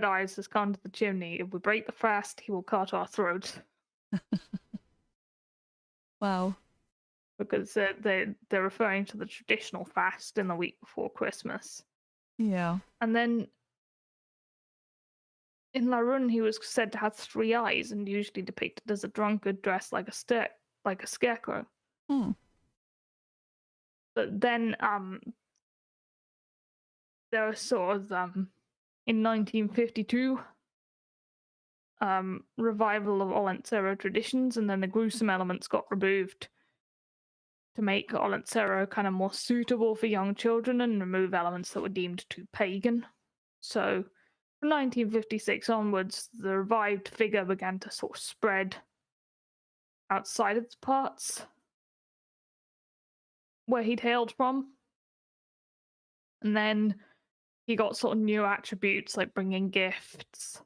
Speaker 2: eyes has come to the chimney. If we break the fast, he will cut our throats.
Speaker 1: Wow.
Speaker 2: Because they're referring to the traditional fast in the week before Christmas.
Speaker 1: Yeah.
Speaker 2: And then in Larun, he was said to have 3 eyes and usually depicted as a drunkard dressed like a scarecrow. But then there was sort of in 1952 revival of Olentzero traditions, and then the gruesome elements got removed to make Olentzero kind of more suitable for young children and remove elements that were deemed too pagan. So from 1956 onwards, the revived figure began to sort of spread outside of the parts where he'd hailed from. And then he got sort of new attributes like bringing gifts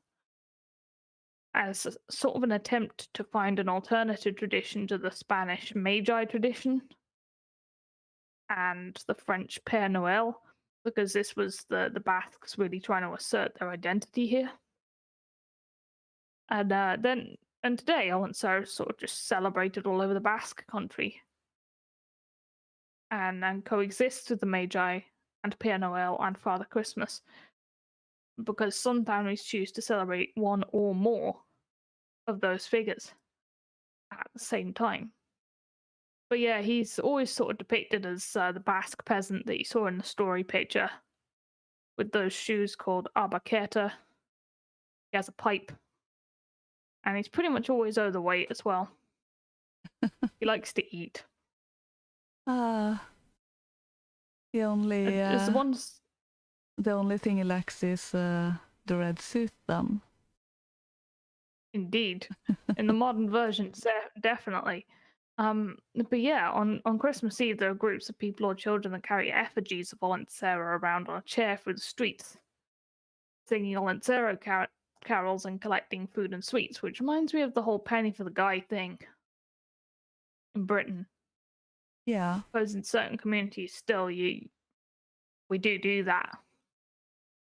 Speaker 2: as sort of an attempt to find an alternative tradition to the Spanish Magi tradition and the French Père Noël, because this was the Basques really trying to assert their identity here. And today, Olentzero is sort of just celebrated all over the Basque country and coexists with the Magi and Père Noël and Father Christmas, because some families choose to celebrate one or more of those figures at the same time. But yeah, he's always sort of depicted as the Basque peasant that you saw in the story picture, with those shoes called abaqueta, He has a pipe. And he's pretty much always overweight as well. He likes to eat.
Speaker 1: The only
Speaker 2: It's
Speaker 1: the only thing he lacks is the red suit then.
Speaker 2: Indeed. In the modern version, definitely. But yeah, on Christmas Eve, there are groups of people or children that carry effigies of Olentzero around on a chair through the streets, singing Olentzero carols and collecting food and sweets, which reminds me of the whole penny for the guy thing in Britain.
Speaker 1: Yeah.
Speaker 2: Because in certain communities still we do that.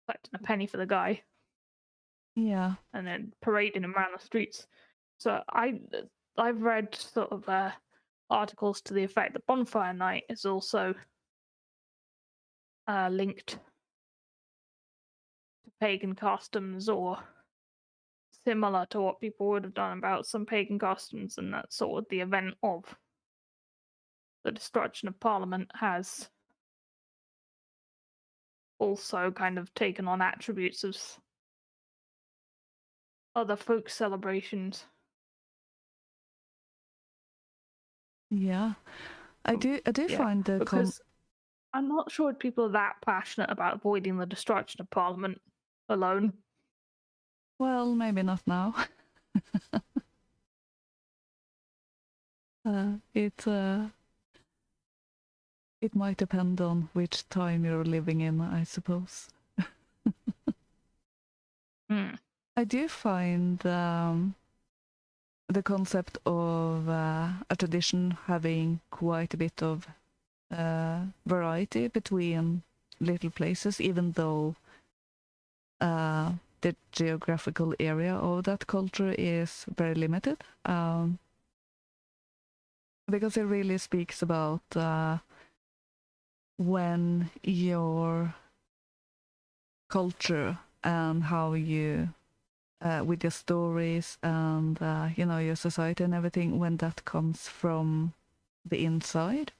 Speaker 2: Collecting a penny for the guy.
Speaker 1: Yeah.
Speaker 2: And then parading him around the streets. So I've read sort of articles to the effect that Bonfire Night is also linked to pagan customs, or similar to what people would have done about some pagan customs, and that sort of the event of the destruction of Parliament has also kind of taken on attributes of other folk celebrations.
Speaker 1: Yeah. I do find the
Speaker 2: because I'm not sure if people are that passionate about avoiding the destruction of Parliament alone.
Speaker 1: well, maybe not now. It might depend on which time you're living in, I suppose. I do find the concept of a tradition having quite a bit of variety between little places, even though the geographical area of that culture is very limited. Because it really speaks about when your culture and how you with your stories and your society and everything, when that comes from the inside,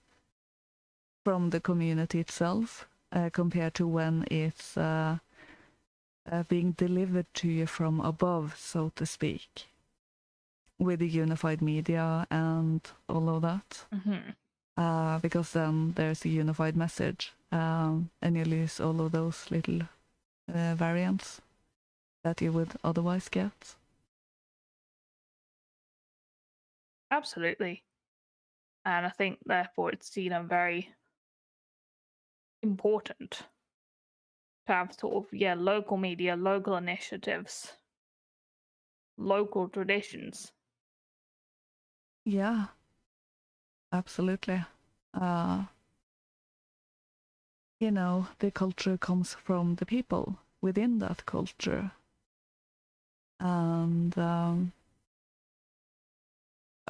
Speaker 1: from the community itself, compared to when it's being delivered to you from above, so to speak, with the unified media and all of that. Because then there's a unified message, and you lose all of those little variants that you would otherwise get.
Speaker 2: Absolutely. And I think therefore it's very important to have sort of local media, local initiatives, local traditions.
Speaker 1: Yeah, absolutely. The culture comes from the people within that culture. And a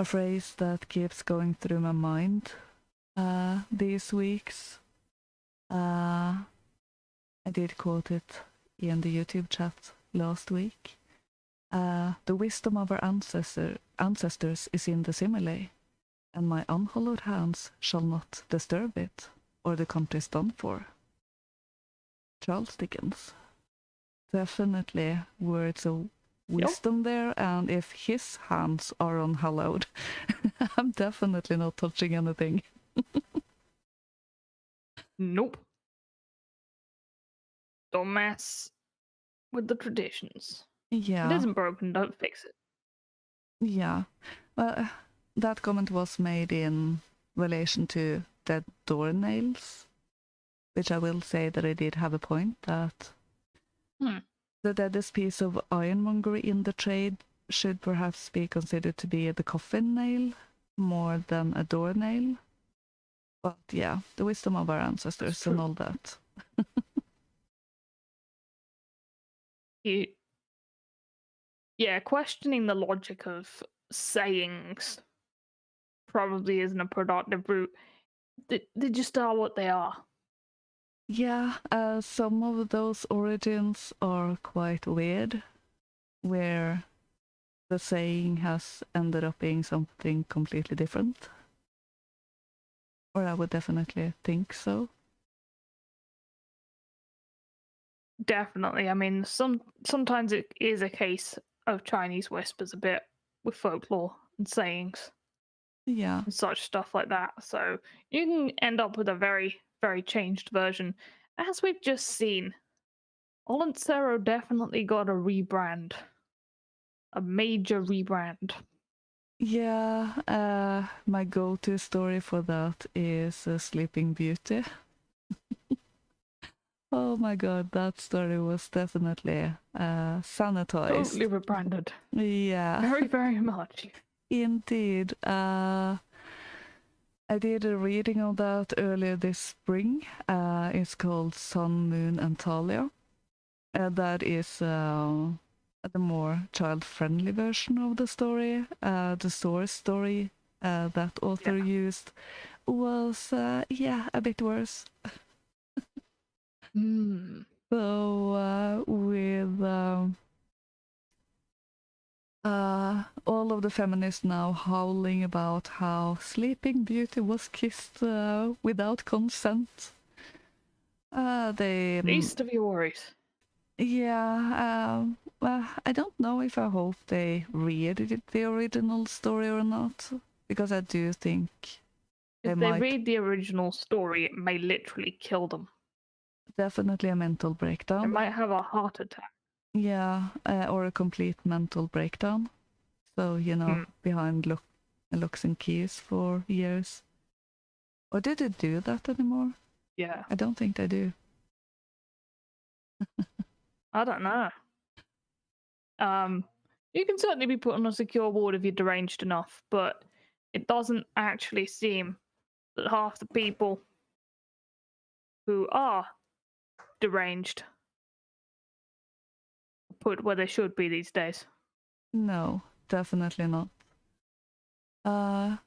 Speaker 1: phrase that keeps going through my mind these weeks, I did quote it in the YouTube chat last week. The wisdom of our ancestors is in the simile, and my unhallowed hands shall not disturb it, or the country's done for. Charles Dickens. Definitely words of wisdom there, and if his hands are unhallowed, I'm definitely not touching anything.
Speaker 2: Nope. Don't mess with the traditions.
Speaker 1: Yeah.
Speaker 2: If it isn't broken, don't fix it.
Speaker 1: Yeah. Well, that comment was made in relation to dead doornails, which I will say that I did have a point that the deadest piece of ironmongery in the trade should perhaps be considered to be the coffin nail more than a doornail. But yeah, the wisdom of our ancestors and all that.
Speaker 2: Questioning the logic of sayings probably isn't a productive route. They just are what they are.
Speaker 1: Yeah, some of those origins are quite weird, where the saying has ended up being something completely different. Or I would definitely think so.
Speaker 2: Definitely. I mean, sometimes it is a case of Chinese whispers a bit with folklore and sayings
Speaker 1: Yeah.
Speaker 2: and such stuff like that. So you can end up with a very, very changed version. As we've just seen, Olencero definitely got a rebrand, a major rebrand.
Speaker 1: Yeah, my go-to story for that is Sleeping Beauty. Oh my god, that story was definitely sanitized.
Speaker 2: Totally rebranded.
Speaker 1: Yeah,
Speaker 2: Very, very much.
Speaker 1: indeed. I did a reading of that earlier this spring. It's called Sun, Moon, and Talia. That is the more child-friendly version of the story. The source story that author used was, a bit worse.
Speaker 2: Mm.
Speaker 1: So with all of the feminists now howling about how Sleeping Beauty was kissed without consent, they
Speaker 2: Least of your worries.
Speaker 1: yeah. I don't know if I hope they read the original story or not, because I do think
Speaker 2: If they read the original story, it may literally kill them.
Speaker 1: definitely a mental
Speaker 2: They
Speaker 1: breakdown.
Speaker 2: might have a heart attack.
Speaker 1: Yeah, or a complete mental breakdown. So, behind locks and keys for years. Or did they do that anymore?
Speaker 2: Yeah.
Speaker 1: I don't think they do.
Speaker 2: I don't know. You can certainly be put on a secure ward if you're deranged enough, but it doesn't actually seem that half the people who are deranged are put where they should be these days.
Speaker 1: No, definitely not. But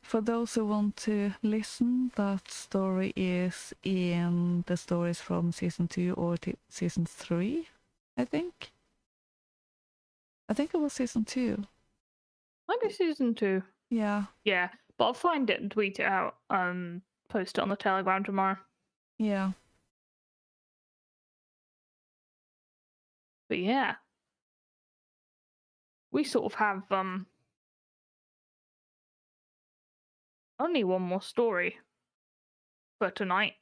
Speaker 1: for those who want to listen, that story is in the stories from season 2 or season 3, I think. I think it was season 2.
Speaker 2: Might be season 2.
Speaker 1: Yeah,
Speaker 2: Yeah, but I'll find it and tweet it out and post it on the Telegram tomorrow.
Speaker 1: yeah.
Speaker 2: But yeah, we sort of have only one more story for tonight.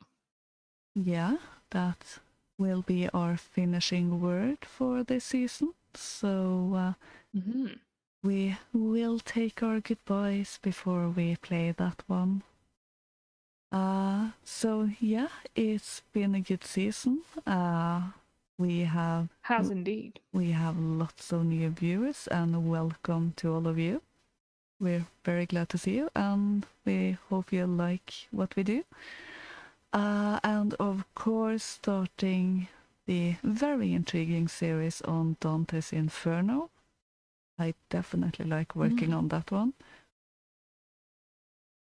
Speaker 1: Yeah, that will be our finishing word for this season. So we will take our goodbyes before we play that one. So yeah, it's been a good season.
Speaker 2: Has indeed.
Speaker 1: We have lots of new viewers, and welcome to all of you. We're very glad to see you, and we hope you like what we do. And of course, starting the very intriguing series on Dante's Inferno. I definitely like working on that one.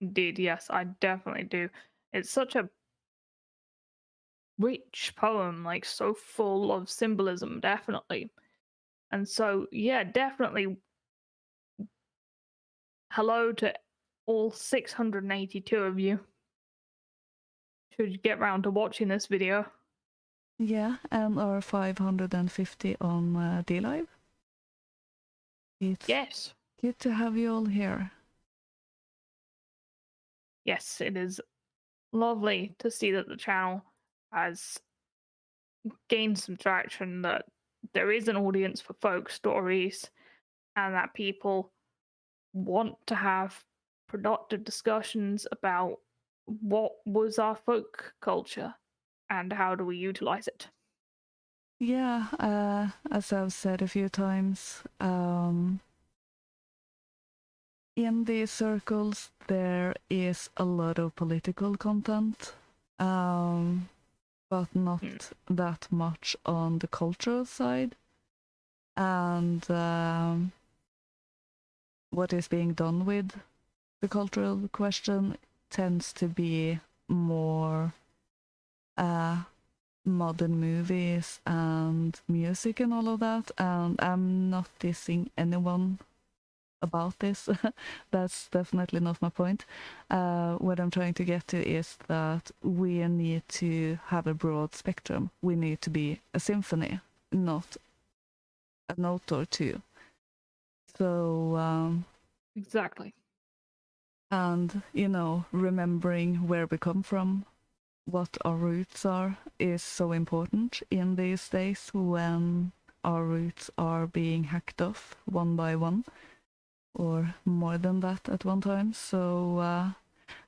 Speaker 2: Indeed, yes, I definitely do. It's such a rich poem, like so full of symbolism, definitely. And so, yeah, definitely hello to all 682 of you. Should you get round to watching this video.
Speaker 1: Yeah, and our 550 on D-Live. It's
Speaker 2: Yes.
Speaker 1: good to have you all here.
Speaker 2: Yes, it is lovely to see that the channel has gained some traction, that there is an audience for folk stories, and that people want to have productive discussions about what was our folk culture and how do we utilize it.
Speaker 1: Yeah, as I've said a few times, in these circles there is a lot of political content, but not that much on the cultural side. And what is being done with the cultural question tends to be more modern movies and music and all of that. And I'm not dissing anyone about this. That's definitely not my point. What I'm trying to get to is that we need to have a broad spectrum. We need to be a symphony, not a note or two. So,
Speaker 2: Exactly.
Speaker 1: and remembering where we come from, what our roots are, is so important in these days when our roots are being hacked off one by one, or more than that at one time. So,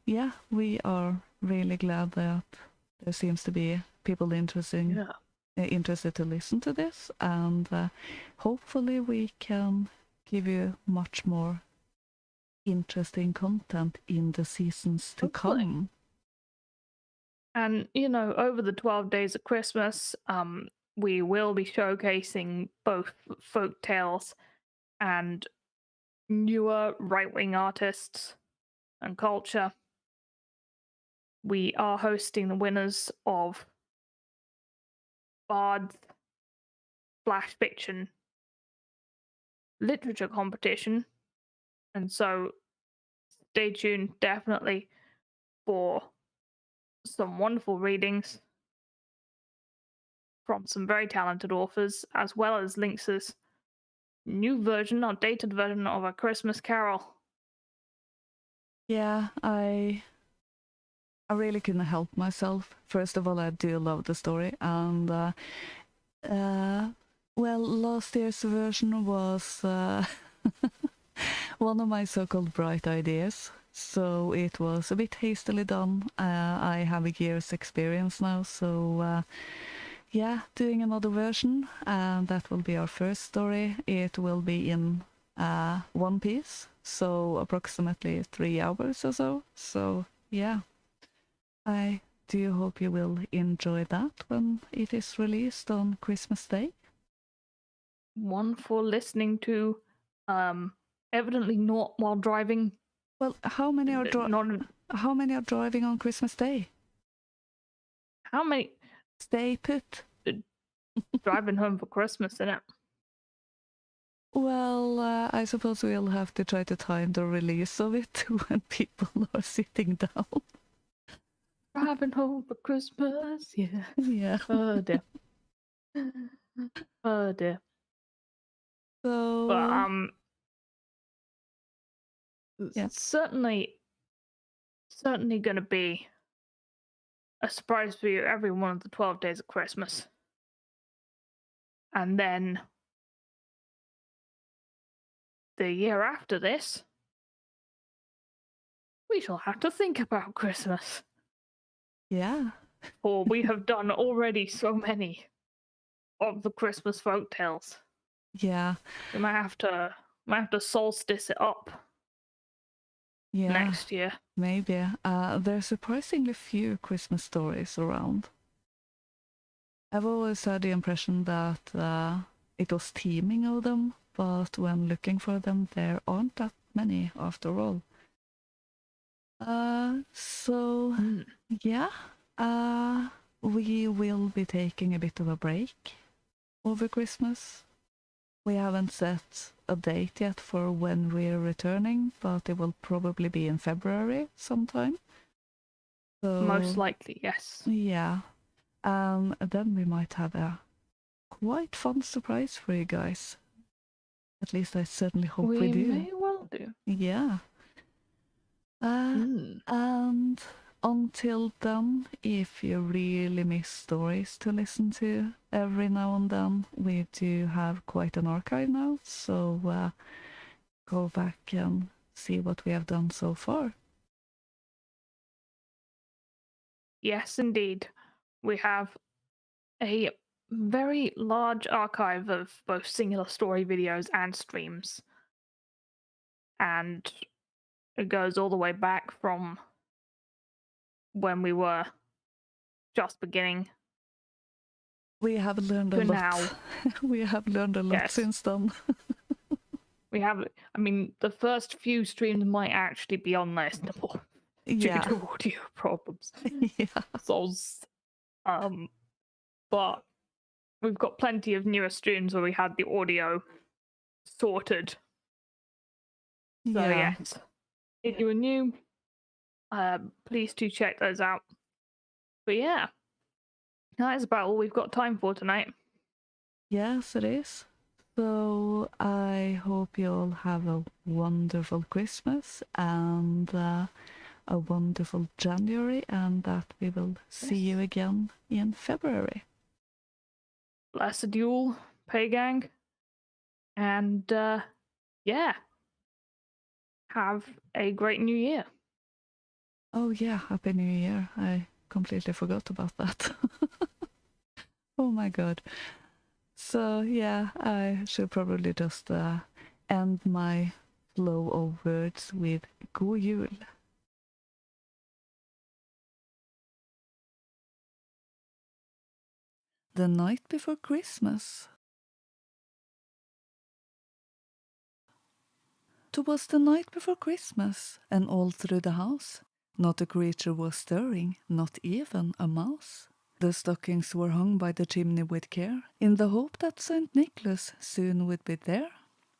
Speaker 1: yeah, we are really glad that there seems to be people interested to listen to this, and hopefully we can give you much more interesting content in the seasons to
Speaker 2: Hopefully.
Speaker 1: come.
Speaker 2: And over the 12 days of Christmas, we will be showcasing both folk tales and newer right-wing artists and culture. We are hosting the winners of Bard's Flash Fiction literature competition, and so stay tuned definitely for some wonderful readings from some very talented authors, as well as Lynx's new version, updated version of A Christmas Carol.
Speaker 1: Yeah, I really couldn't help myself. First of all, I do love the story, and well, last year's version was one of my so-called bright ideas, so it was a bit hastily done. I have a year's experience now, so yeah, doing another version, and that will be our first story. It will be in one piece, so approximately 3 hours or so. So yeah, I do hope you will enjoy that when it is released on Christmas Day.
Speaker 2: One for listening to, evidently not while driving.
Speaker 1: Well, how many are driving on Christmas Day?
Speaker 2: How many
Speaker 1: Stay put.
Speaker 2: driving home for Christmas, innit?
Speaker 1: Well, I suppose we'll have to try to time the release of it when people are sitting down.
Speaker 2: Driving home for Christmas, yeah.
Speaker 1: Yeah.
Speaker 2: Oh dear. Oh dear.
Speaker 1: So,
Speaker 2: But
Speaker 1: yeah.
Speaker 2: certainly gonna be a surprise for you every one of the 12 days of Christmas. And then the year after this, we shall have to think about Christmas.
Speaker 1: Yeah.
Speaker 2: For we have done already so many of the Christmas folk tales.
Speaker 1: Yeah.
Speaker 2: We might have to solstice it up
Speaker 1: Yeah.
Speaker 2: next year.
Speaker 1: Maybe. There's surprisingly few Christmas stories around. I've always had the impression that it was teeming of them, but when looking for them, there aren't that many after all. So yeah, we will be taking a bit of a break over Christmas. We haven't set a date yet for when we're returning, but it will probably be in February sometime. So,
Speaker 2: Most likely, yes.
Speaker 1: yeah. Then we might have a quite fun surprise for you guys. At least I certainly hope we do.
Speaker 2: We may well do.
Speaker 1: Yeah. And until then, if you really miss stories to listen to every now and then, we do have quite an archive now, so go back and see what we have done so far.
Speaker 2: Yes, indeed. We have a very large archive of both singular story videos and streams. And it goes all the way back from when we were just beginning.
Speaker 1: We have learned a
Speaker 2: To
Speaker 1: lot.
Speaker 2: now.
Speaker 1: We have learned a lot
Speaker 2: Yes.
Speaker 1: since then.
Speaker 2: We have, I mean, the first few streams might actually be unlistenable due to audio problems.
Speaker 1: Yeah.
Speaker 2: So, but we've got plenty of newer streams where we had the audio sorted So
Speaker 1: Yeah.
Speaker 2: yes, if you are new, please do check those out. But yeah, that is about all we've got time for tonight.
Speaker 1: Yes, it is. So I hope you all have a wonderful Christmas and a wonderful January, and that we will see you again in February.
Speaker 2: Blessed Yule, Paygang, and yeah, have a great new year.
Speaker 1: Oh yeah, Happy New Year. I completely forgot about that. Oh my god. So yeah, I should probably just end my flow of words with God Jul. The night before Christmas. 'Twas the night before Christmas, and all through the house not a creature was stirring, not even a mouse. The stockings were hung by the chimney with care, in the hope that St. Nicholas soon would be there.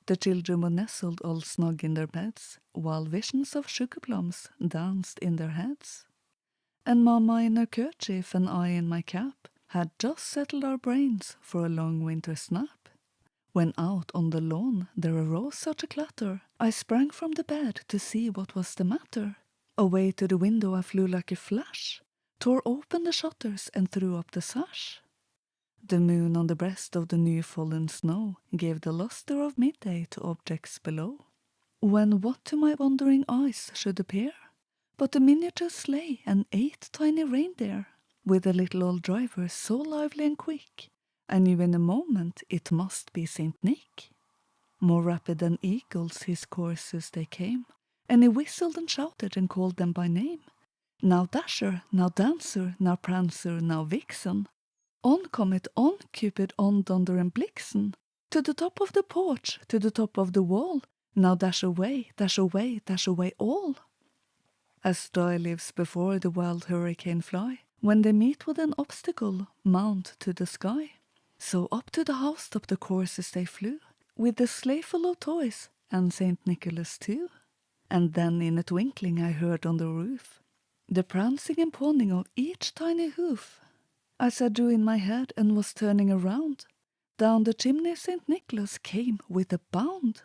Speaker 1: The children were nestled all snug in their beds, while visions of sugar plums danced in their heads. And Mamma in her kerchief and I in my cap had just settled our brains for a long winter's nap. When out on the lawn there arose such a clatter, I sprang from the bed to see what was the matter. Away to the window I flew like a flash, tore open the shutters and threw up the sash. The moon on the breast of the new-fallen snow gave the lustre of midday to objects below. When what to my wondering eyes should appear but a miniature sleigh and 8 tiny reindeer, with a little old driver so lively and quick, I knew in a moment it must be Saint Nick. More rapid than eagles his coursers they came, and he whistled and shouted and called them by name. Now Dasher, now Dancer, now Prancer, now Vixen. On Comet, on Cupid, on Donder and Blixen. To the top of the porch, to the top of the wall. Now dash away, dash away, dash away all. As dry leaves before the wild hurricane fly, when they meet with an obstacle, mount to the sky. So up to the housetop the coursers they flew, with the sleigh full of toys, and Saint Nicholas too. And then in a twinkling I heard on the roof the prancing and pawing of each tiny hoof. As I drew in my head and was turning around, down the chimney Saint Nicholas came with a bound.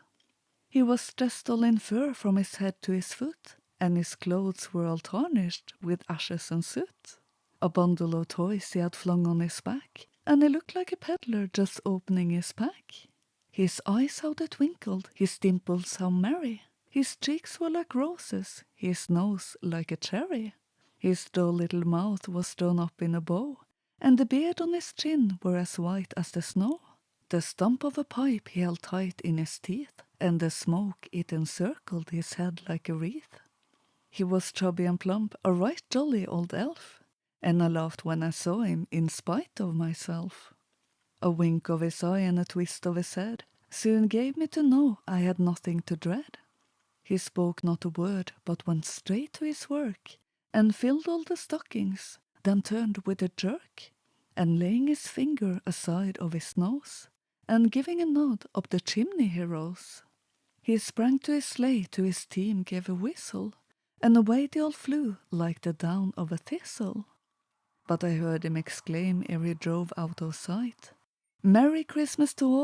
Speaker 1: He was dressed all in fur from his head to his foot, and his clothes were all tarnished with ashes and soot. A bundle of toys he had flung on his back, and he looked like a peddler just opening his pack. His eyes how they twinkled, his dimples how merry. His cheeks were like roses, his nose like a cherry. His dull little mouth was drawn up in a bow, and the beard on his chin were as white as the snow. The stump of a pipe he held tight in his teeth, and the smoke it encircled his head like a wreath. He was chubby and plump, a right jolly old elf, and I laughed when I saw him in spite of myself. A wink of his eye and a twist of his head soon gave me to know I had nothing to dread. He spoke not a word, but went straight to his work, and filled all the stockings, then turned with a jerk, and laying his finger aside of his nose, and giving a nod up the chimney he rose. He sprang to his sleigh, to his team gave a whistle, and away they all flew like the down of a thistle. But I heard him exclaim ere he drove out of sight, "Merry Christmas to all!